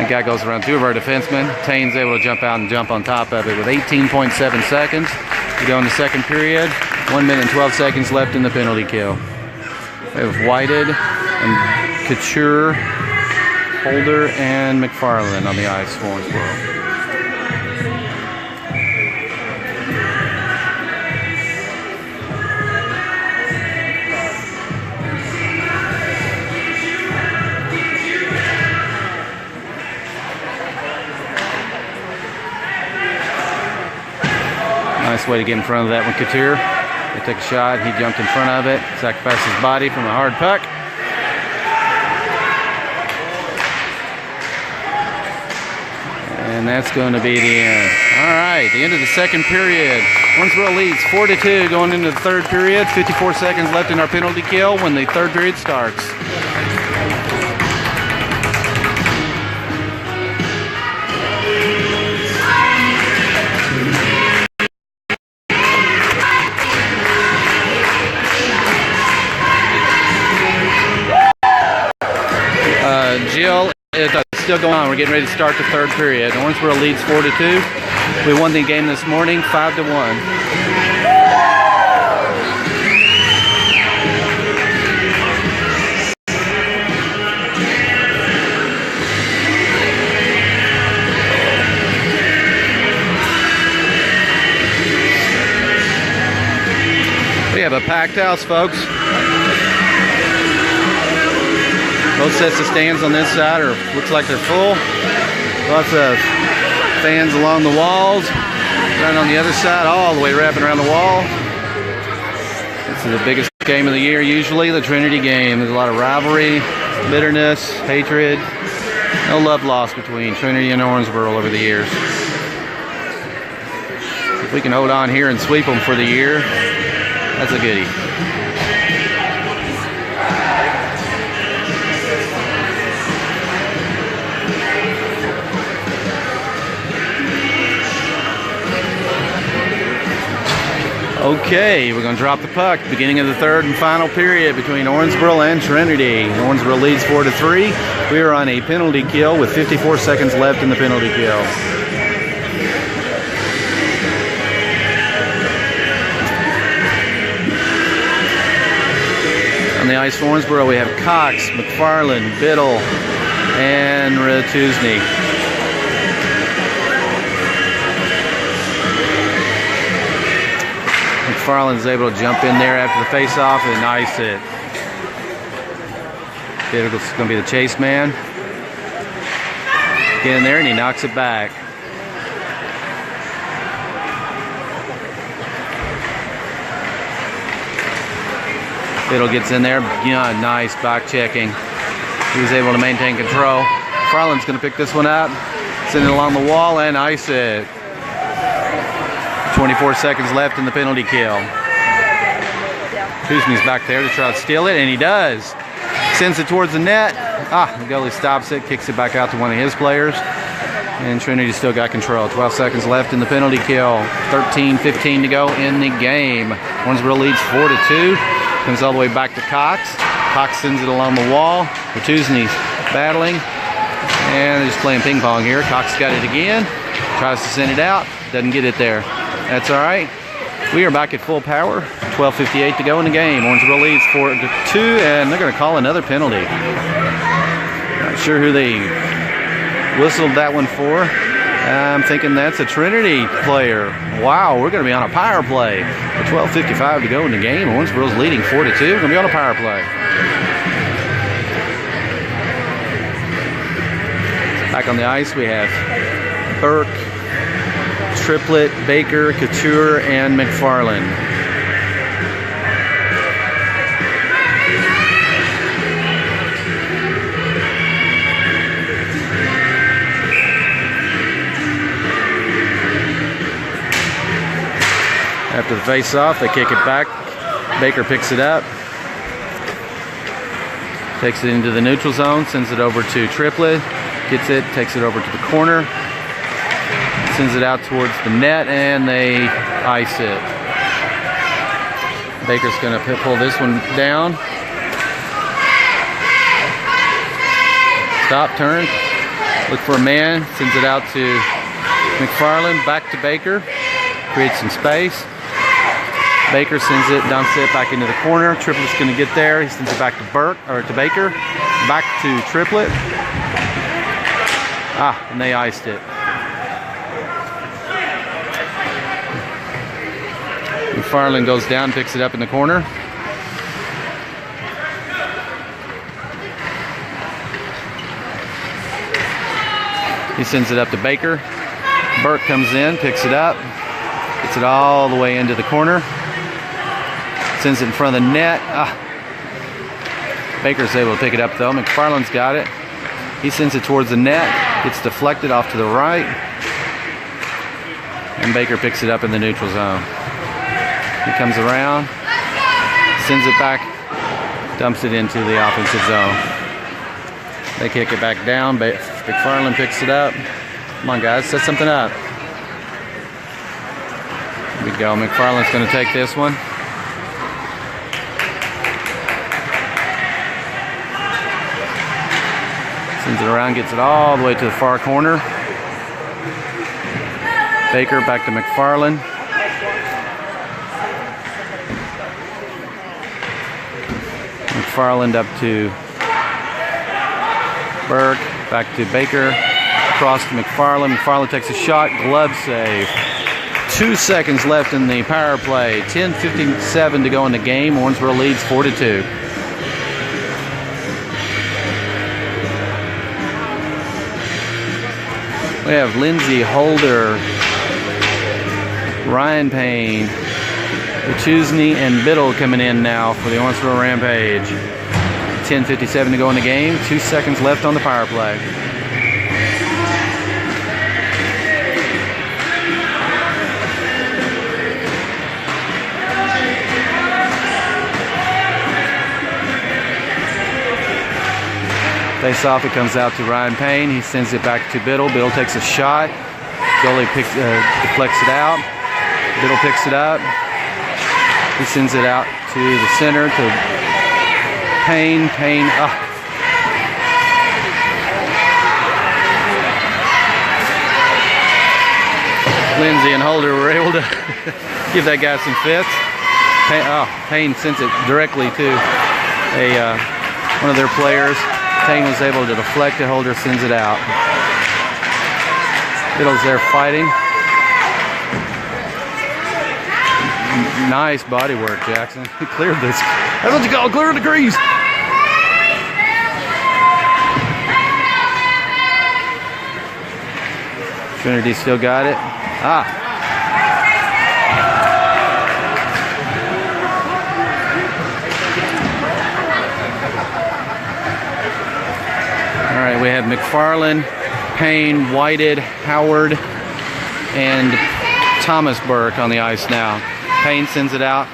S1: That guy goes around two of our defensemen. Tane's able to jump out and jump on top of it with 18.7 seconds to go in the second period. 1 minute and 12 seconds left in the penalty kill. We have Whited and Couture, Holder, and McFarland on the ice for Owensboro. Nice way to get in front of that one, Couture. They took a shot, he jumped in front of it, sacrificed his body from a hard puck. And that's going to be the end. All right, the end of the second period. Owensboro leads 4-2 going into the third period. 54 seconds left in our penalty kill when the third period starts. Jill, it's still going on. We're getting ready to start the third period. Owensboro leads 4-2. We won the game this morning 5-1. We have a packed house, folks. Both sets of stands on this side looks like they're full. Lots of fans along the walls. Right on the other side, all the way wrapping around the wall. This is the biggest game of the year, usually, the Trinity game. There's a lot of rivalry, bitterness, hatred. No love lost between Trinity and Owensboro over the years. If we can hold on here and sweep them for the year, that's a goodie. Okay, we're going to drop the puck. Beginning of the third and final period between Owensboro and Trinity. Owensboro leads 4-3. We are on a penalty kill with 54 seconds left in the penalty kill. On the ice for Owensboro, we have Cox, McFarland, Biddle, and Ratuzny. McFarland's able to jump in there after the face-off and ice it. Biddle's going to be the chase man. Get in there and he knocks it back. Biddle gets in there. Yeah, nice back checking. He was able to maintain control. McFarland's going to pick this one up, send it along the wall and ice it. 24 seconds left in the penalty kill. Kuzny's back there to try to steal it, and he does. Sends it towards the net. The goalie stops it, kicks it back out to one of his players. And Trinity still got control. 12 seconds left in the penalty kill. 13-15 to go in the game. Owensboro leads 4-2. Comes all the way back to Cox. Cox sends it along the wall. Ratuzny's battling. And they're just playing ping pong here. Cox got it again. Tries to send it out. Doesn't get it there. That's all right. We are back at full power. 12:58 to go in the game. Owensboro leads 4-2, and they're going to call another penalty. Not sure who they whistled that one for. I'm thinking that's a Trinity player. Wow, we're going to be on a power play. 12:55 to go in the game. Owensboro's leading 4-2. We're going to be on a power play. Back on the ice, we have Burke, Triplett, Baker, Couture, and McFarland. After the face-off, they kick it back. Baker picks it up. Takes it into the neutral zone, sends it over to Triplet. Gets it, takes it over to the corner. Sends it out towards the net, and they ice it. Baker's going to pull this one down. Stop, turn, look for a man, sends it out to McFarland, back to Baker, creates some space. Baker sends it, dumps it back into the corner. Triplet's going to get there. He sends it back to to Baker, back to Triplet. And they iced it. McFarland goes down, picks it up in the corner. He sends it up to Baker. Burke comes in, picks it up, gets it all the way into the corner. Sends it in front of the net. Baker's able to pick it up though. McFarland's got it. He sends it towards the net. Gets deflected off to the right. And Baker picks it up in the neutral zone. He comes around, sends it back, dumps it into the offensive zone. They kick it back down. McFarland picks it up. Come on, guys, set something up. Here we go. McFarland's going to take this one. Sends it around, gets it all the way to the far corner. Baker back to McFarland. McFarland up to Burke, back to Baker, across to McFarland. McFarland takes a shot, glove save. 2 seconds left in the power play. 10:57 to go in the game. Owensboro leads 4-2. We have Lindsay Holder, Ryan Payne, Chusney, and Biddle coming in now for the Owensboro Rampage. 10:57 to go in the game. 2 seconds left on the power play. Face off, it comes out to Ryan Payne. He sends it back to Biddle. Biddle takes a shot. Goalie deflects it out. Biddle picks it up. He sends it out to the center to Payne. Lindsay and Holder were able to give that guy some fits. Payne sends it directly to one of their players. Payne was able to deflect it. Holder sends it out. Biddle's there fighting. Nice body work, Jackson. He cleared this. That's what you call clearing the crease. Trinity still got it. All right, we have McFarland, Payne, Whited, Howard, and Thomas Burke on the ice now. Payne sends it out.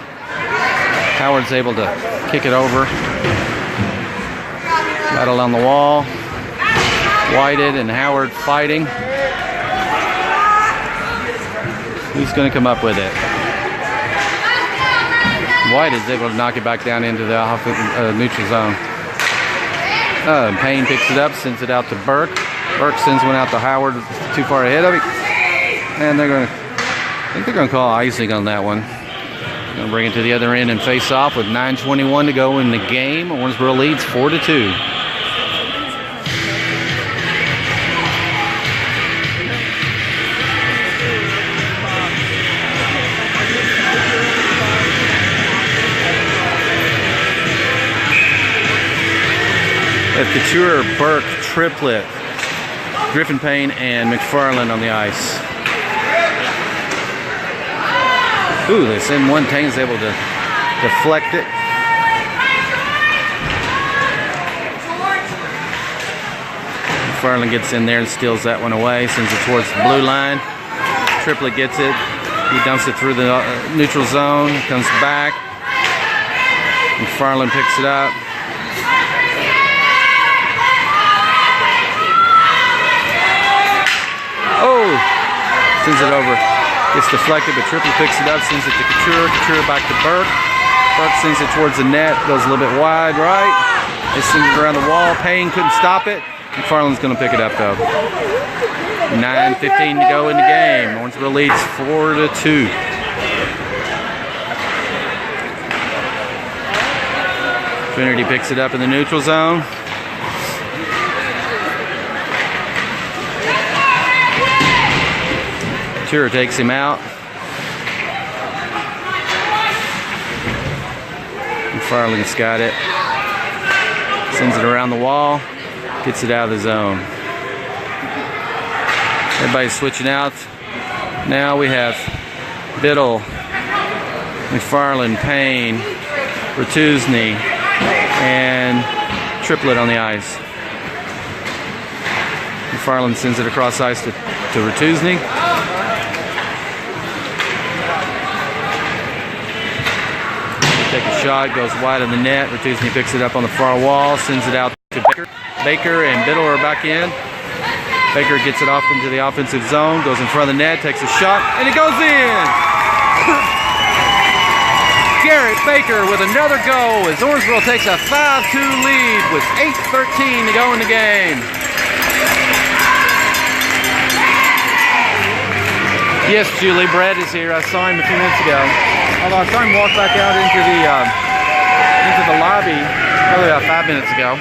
S1: Howard's able to kick it over. Battle on the wall. Whited and Howard fighting. Who's going to come up with it? Whited's able to knock it back down into the neutral zone. Payne picks it up, sends it out to Burke. Burke sends one out to Howard, too far ahead of him. And I think they're going to call icing on that one. Going to bring it to the other end and face off with 9:21 to go in the game. Owensboro leads 4-2. Couture, Burke, Triplet, Griffin Payne, and McFarland on the ice. Ooh, they send one. Payne's able to deflect it. McFarland gets in there and steals that one away, sends it towards the blue line. Triplet gets it, He dumps it through the neutral zone, comes back. McFarland picks it up. Oh! Sends it over. Gets deflected, but Triplett picks it up, sends it to Couture. Couture back to Burke. Burke sends it towards the net, goes a little bit wide right. They send it around the wall. Payne couldn't stop it. McFarland's going to pick it up though. 9:15 to go in the game. Owensboro leads 4-2. Trinity picks it up in the neutral zone. Couture takes him out. McFarland's got it. Sends it around the wall. Gets it out of the zone. Everybody's switching out. Now we have Biddle, McFarland, Payne, Bertuzzi, and Triplett on the ice. McFarland sends it across ice to Bertuzzi. Take a shot, goes wide of the net. Bertuzzi picks it up on the far wall, sends it out to Baker. Baker and Biddle are back in. Baker gets it off into the offensive zone, goes in front of the net, takes a shot, and it goes in! Garrett Baker with another goal as Owensboro takes a 5-2 lead with 8:13 to go in the game. Yes, Julie, Brett is here. I saw him a few minutes ago. Although I saw him walk back out into the lobby probably about 5 minutes ago.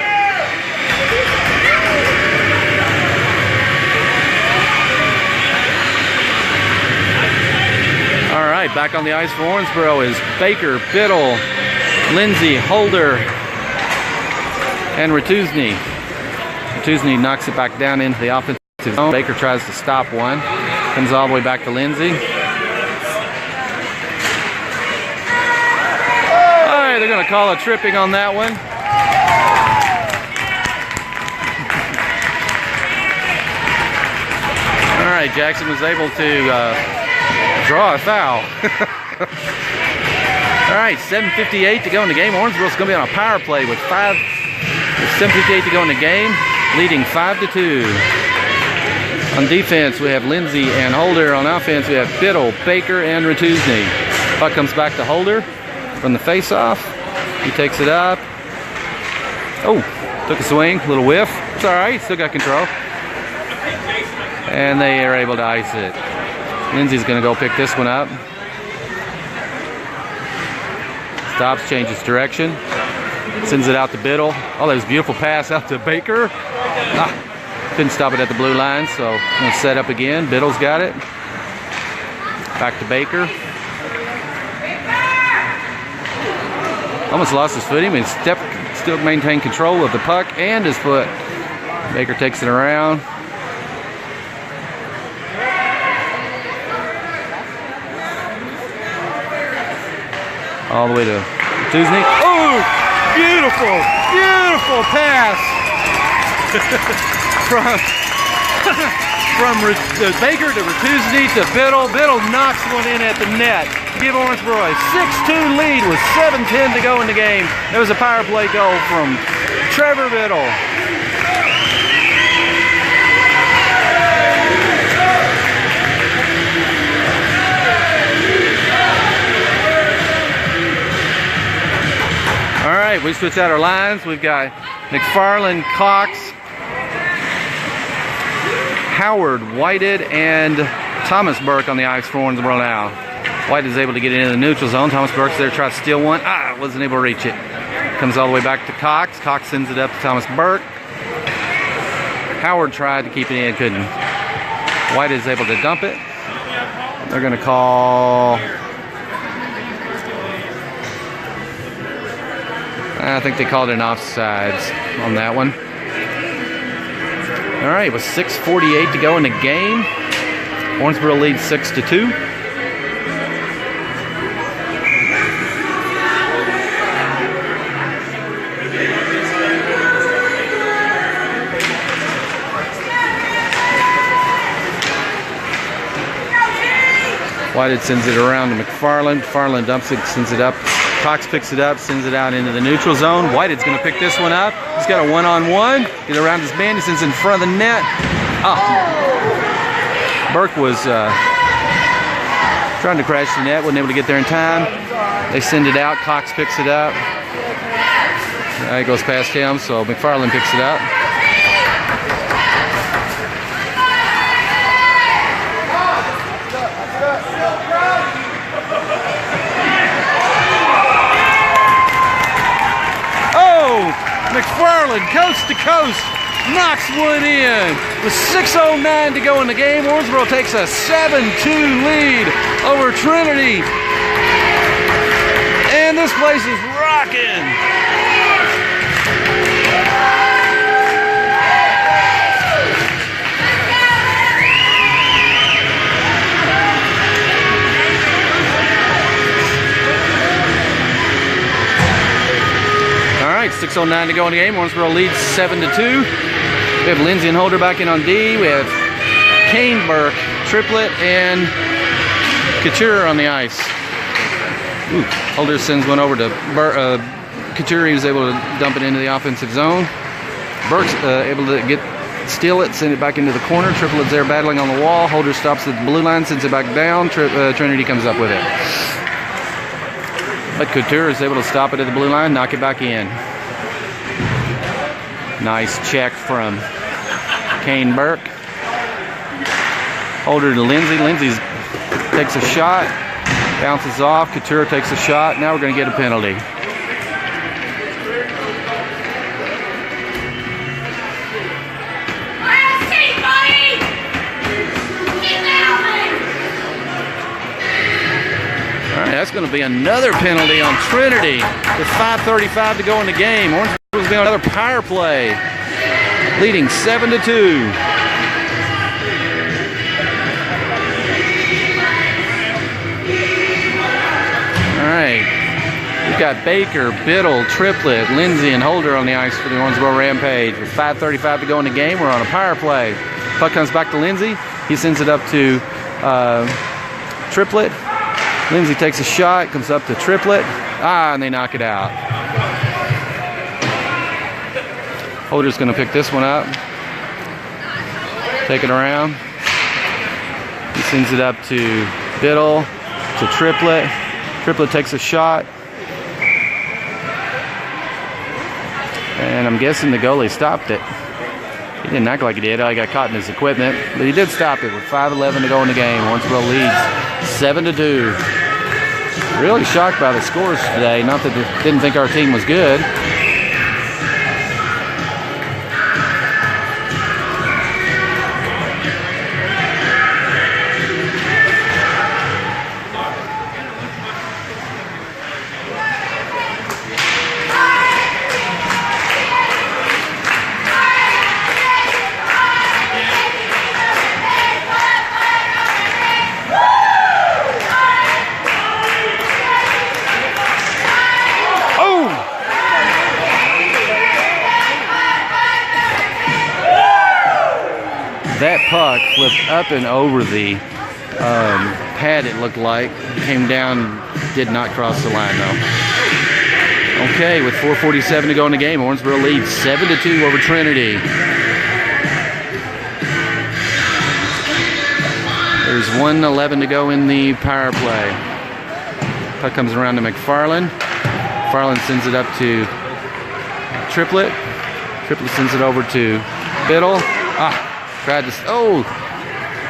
S1: All right, back on the ice for Owensboro is Baker, Biddle, Lindsay, Holder, and Bertuzzi. Bertuzzi knocks it back down into the offensive zone. Baker tries to stop one. Comes all the way back to Lindsay. All right, they're going to call a tripping on that one. All right, Jackson was able to draw a foul. All right, 7:58 to go in the game. Owensboro's going to be on a power play with 7:58 to go in the game, leading 5-2. On defense, we have Lindsay and Holder. On offense, we have Biddle, Baker, and Bertuzzi. Puck comes back to Holder from the face-off. He takes it up. Oh, took a swing, little whiff. It's all right, still got control. And they are able to ice it. Lindsay's going to go pick this one up. Stops, changes direction. Sends it out to Biddle. Oh, that was a beautiful pass out to Baker. Couldn't stop it at the blue line, so I'm going to set up again. Biddle's got it. Back to Baker. Almost lost his footing, but still maintained control of the puck and his foot. Baker takes it around. All the way to Bertuzzi. Oh, beautiful, beautiful pass from Baker to Bertuzzi to Biddle. Biddle knocks one in at the net to give Owensboro a 6-2 lead with 7:10 to go in the game. There was a power play goal from Trevor Biddle. All right, we switch out our lines. We've got McFarland, Cox, Howard, Whited, and Thomas Burke on the ice for Owensboro now. White is able to get into the neutral zone. Thomas Burke's there, tries to steal one. Wasn't able to reach it. Comes all the way back to Cox. Cox sends it up to Thomas Burke. Howard tried to keep it in, couldn't. White is able to dump it. They're going to call... I think they called it an offsides on that one. All right, with 6:48 to go in the game. Owensboro leads 6-2. Whitehead sends it around to McFarland. McFarland dumps it, sends it up. Cox picks it up, sends it out into the neutral zone. Whitehead's going to pick this one up. He's got a one-on-one. Get around his man. He sends it in front of the net. Oh. Burke was trying to crash the net. Wasn't able to get there in time. They send it out. Cox picks it up. It goes past him, so McFarland picks it up. McFarland, coast to coast, knocks one in. With 6:09 to go in the game, Owensboro takes a 7-2 lead over Trinity. And this place is rocking. All right, 6:09 to go in the game. Owensboro leads 7-2. We have Lindsay and Holder back in on D. We have Kane, Burke, Triplett, and Couture on the ice. Ooh, Holder sends one over to Couture. He was able to dump it into the offensive zone. Burke's able to steal it, send it back into the corner. Triplett's there battling on the wall. Holder stops at the blue line, sends it back down. Trinity comes up with it. But Couture is able to stop it at the blue line, knock it back in. Nice check from Kane Burke. Holder to Lindsay. Lindsay takes a shot, bounces off. Couture takes a shot. Now we're going to get a penalty. All right, that's going to be another penalty on Trinity with 5:35 to go in the game. Owensboro was doing another power play, leading 7-2. All right, we've got Baker, Biddle, Triplett, Lindsay, and Holder on the ice for the Owensboro Rampage. With 5:35 to go in the game, we're on a power play. Puck comes back to Lindsay. He sends it up to Triplett. Lindsay takes a shot, comes up to Triplett. And they knock it out. Holder's going to pick this one up. Take it around. He sends it up to Biddle, to Triplett. Triplett takes a shot. And I'm guessing the goalie stopped it. He didn't act like he did. He got caught in his equipment. But he did stop it with 5:11 to go in the game. Owensboro leads 7-2. Really shocked by the scores today. Not that they didn't think our team was good. That puck flipped up and over the pad, it looked like. Came down, did not cross the line, though. Okay, with 4:47 to go in the game, Owensboro leads 7-2 over Trinity. There's 1:11 to go in the power play. Puck comes around to McFarland. McFarland sends it up to Triplett. Triplett sends it over to Biddle. Tried to,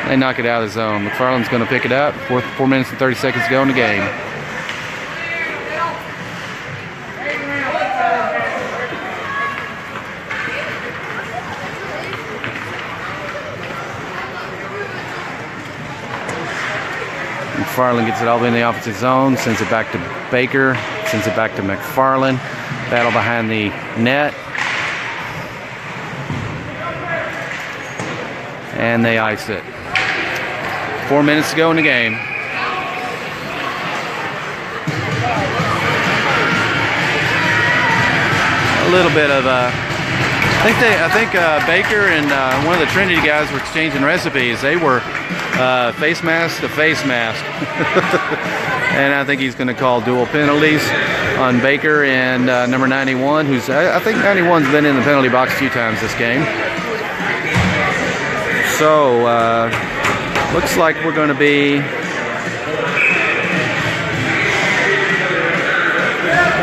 S1: they knock it out of the zone. McFarland's going to pick it up. 4 minutes and 30 seconds to go in the game. McFarland gets it all in the offensive zone, sends it back to Baker, sends it back to McFarland. Battle behind the net. And they ice it. 4 minutes to go in the game. A little bit of I think Baker and one of the Trinity guys were exchanging recipes. They were face mask to face mask. And I think he's going to call dual penalties on Baker and number 91, who's, I think 91's been in the penalty box a few times this game. So, looks like we're going to be,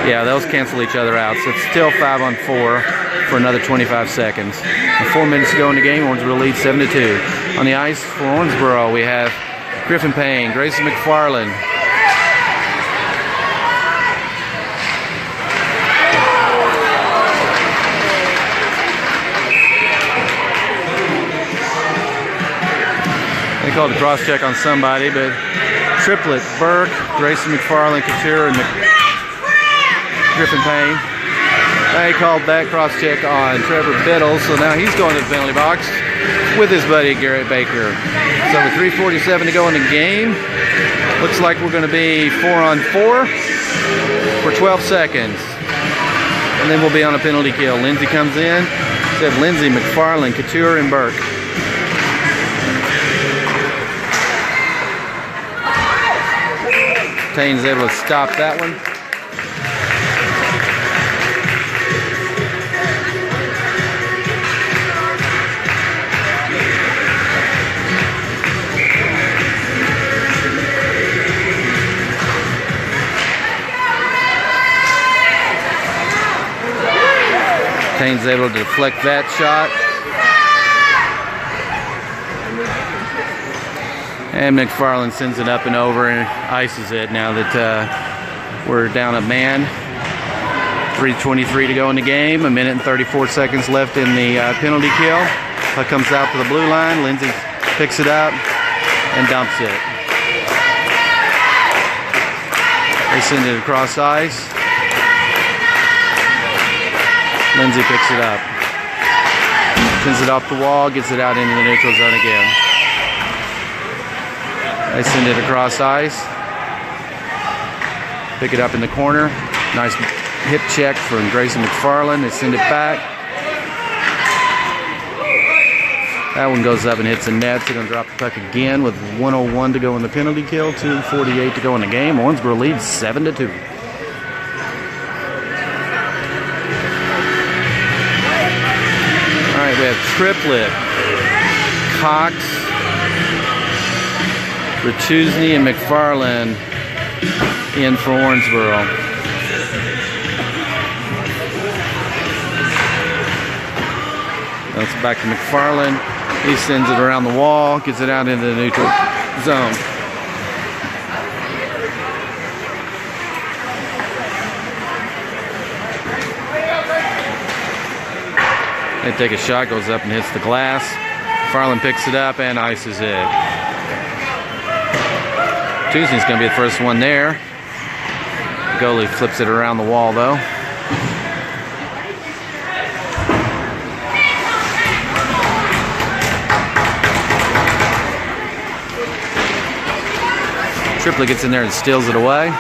S1: yeah, those cancel each other out. So it's still 5-on-4 for another 25 seconds. With 4 minutes to go in the game, Owensboro leads 7-2. On the ice for Owensboro, we have Griffin Payne, Grayson McFarland, they called a cross check on somebody, but triplet, Burke, Grayson McFarland, Couture, and Griffin Payne. They called that cross check on Trevor Biddle, so now he's going to the penalty box with his buddy Garrett Baker. So with 3:47 to go in the game, looks like we're going to be 4-on-4 for 12 seconds. And then we'll be on a penalty kill. Lindsay comes in. So Lindsay, McFarland, Couture, and Burke. Payne's able to stop that one. Payne's able to deflect that shot. And McFarland sends it up and over and ices it now that we're down a man. 3:23 to go in the game. 1 minute and 34 seconds left in the penalty kill. Puck comes out to the blue line. Lindsay picks it up and dumps it. They send it across ice. Lindsay picks it up. Sends it off the wall, gets it out into the neutral zone again. They send it across ice. Pick it up in the corner. Nice hip check from Grayson McFarland. They send it back. That one goes up and hits the net. They're going to drop the puck again with 1:01 to go in the penalty kill. 2:48 to go in the game. Owensboro leads 7-2. All right, we have triplet. Cox, Ratusny, and McFarland in for Owensboro. That's back to McFarland. He sends it around the wall, gets it out into the neutral zone. They take a shot, goes up and hits the glass. McFarland picks it up and ices it. Tuesday's going to be the first one there. The goalie flips it around the wall though. Triplet gets in there and steals it away.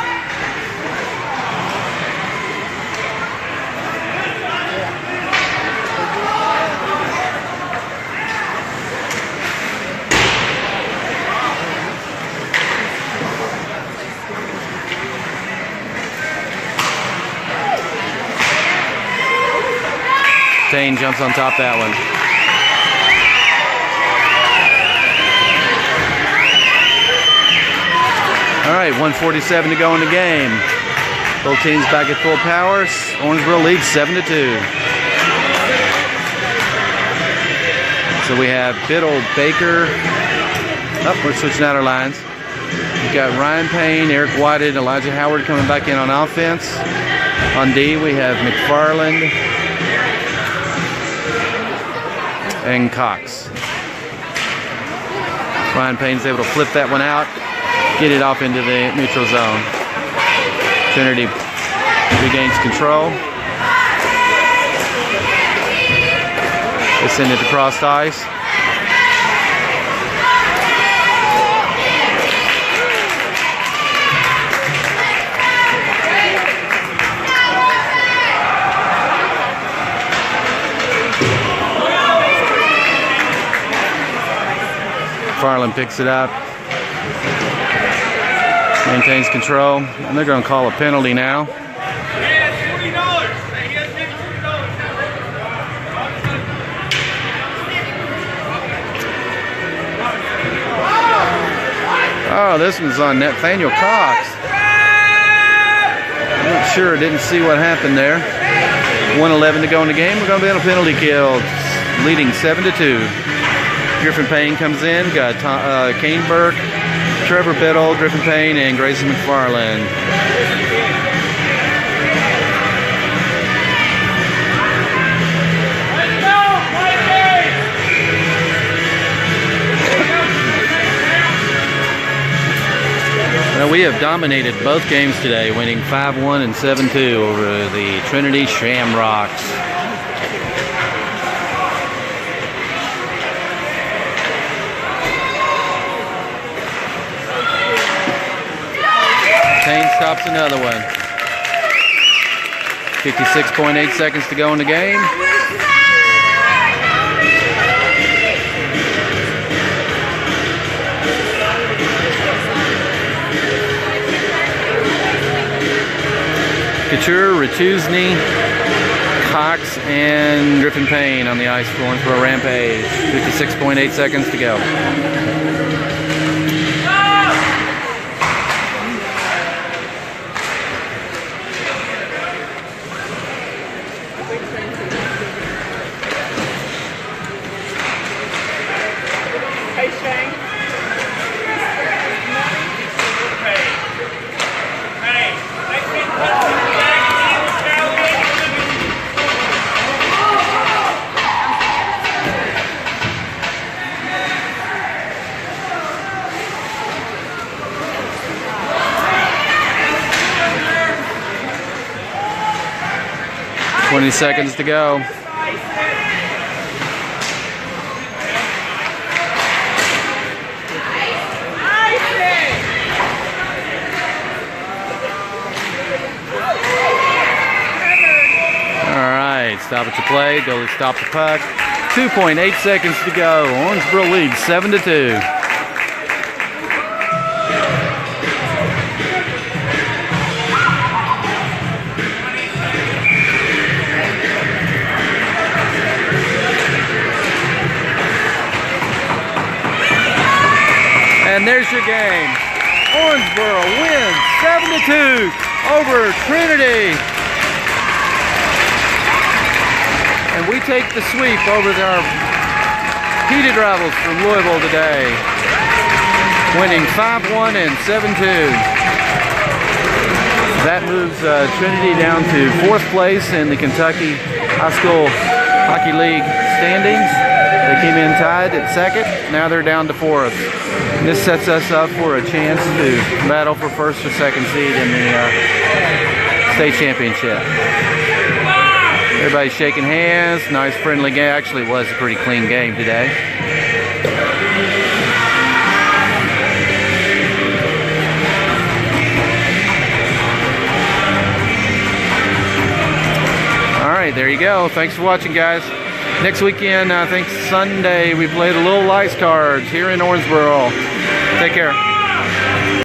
S1: Payne jumps on top of that one. All right, 1:47 to go in the game. Both teams back at full power. Owensboro leads 7-2. So we have Biddle, Baker. Oh, we're switching out our lines. We've got Ryan Payne, Eric Whited, Elijah Howard coming back in on offense. On D, we have McFarland and Cox. Ryan Payne's able to flip that one out, get it off into the neutral zone. Trinity regains control. They send it across ice. McFarland picks it up. Maintains control. And they're going to call a penalty now. Oh, this one's on Nathaniel Cox. I'm not sure. Didn't see what happened there. 1:11 to go in the game. We're going to be on a penalty kill, leading 7-2. Griffin Payne comes in. Got Kane Burke, Trevor Biddle, Griffin Payne, and Grayson McFarland. Now we have dominated both games today, winning 5-1 and 7-2 over the Trinity Shamrocks. Payne stops another one. 56.8 seconds to go in the game. Couture, Ratuzny, Cox, and Griffin Payne on the ice for Owensboro Rampage. 56.8 seconds to go.
S2: Hey, Shane.
S1: 20 seconds to go. Alright, stop at the play. Go stop the puck. 2.8 seconds to go. Owensboro leads 7-2. And there's your game. Owensboro wins 7-2 over Trinity. And we take the sweep over our heated rivals from Louisville today, winning 5-1 and 7-2. That moves Trinity down to 4th place in the Kentucky High School Hockey League standings. They came in tied at 2nd. Now they're down to 4th. And this sets us up for a chance to battle for 1st or 2nd seed in the state championship. Everybody's shaking hands. Nice friendly game. Actually, it was a pretty clean game today. All right, there you go. Thanks for watching, guys. Next weekend, I think Sunday, we played a little Lights Cards here in Owensboro. Take care.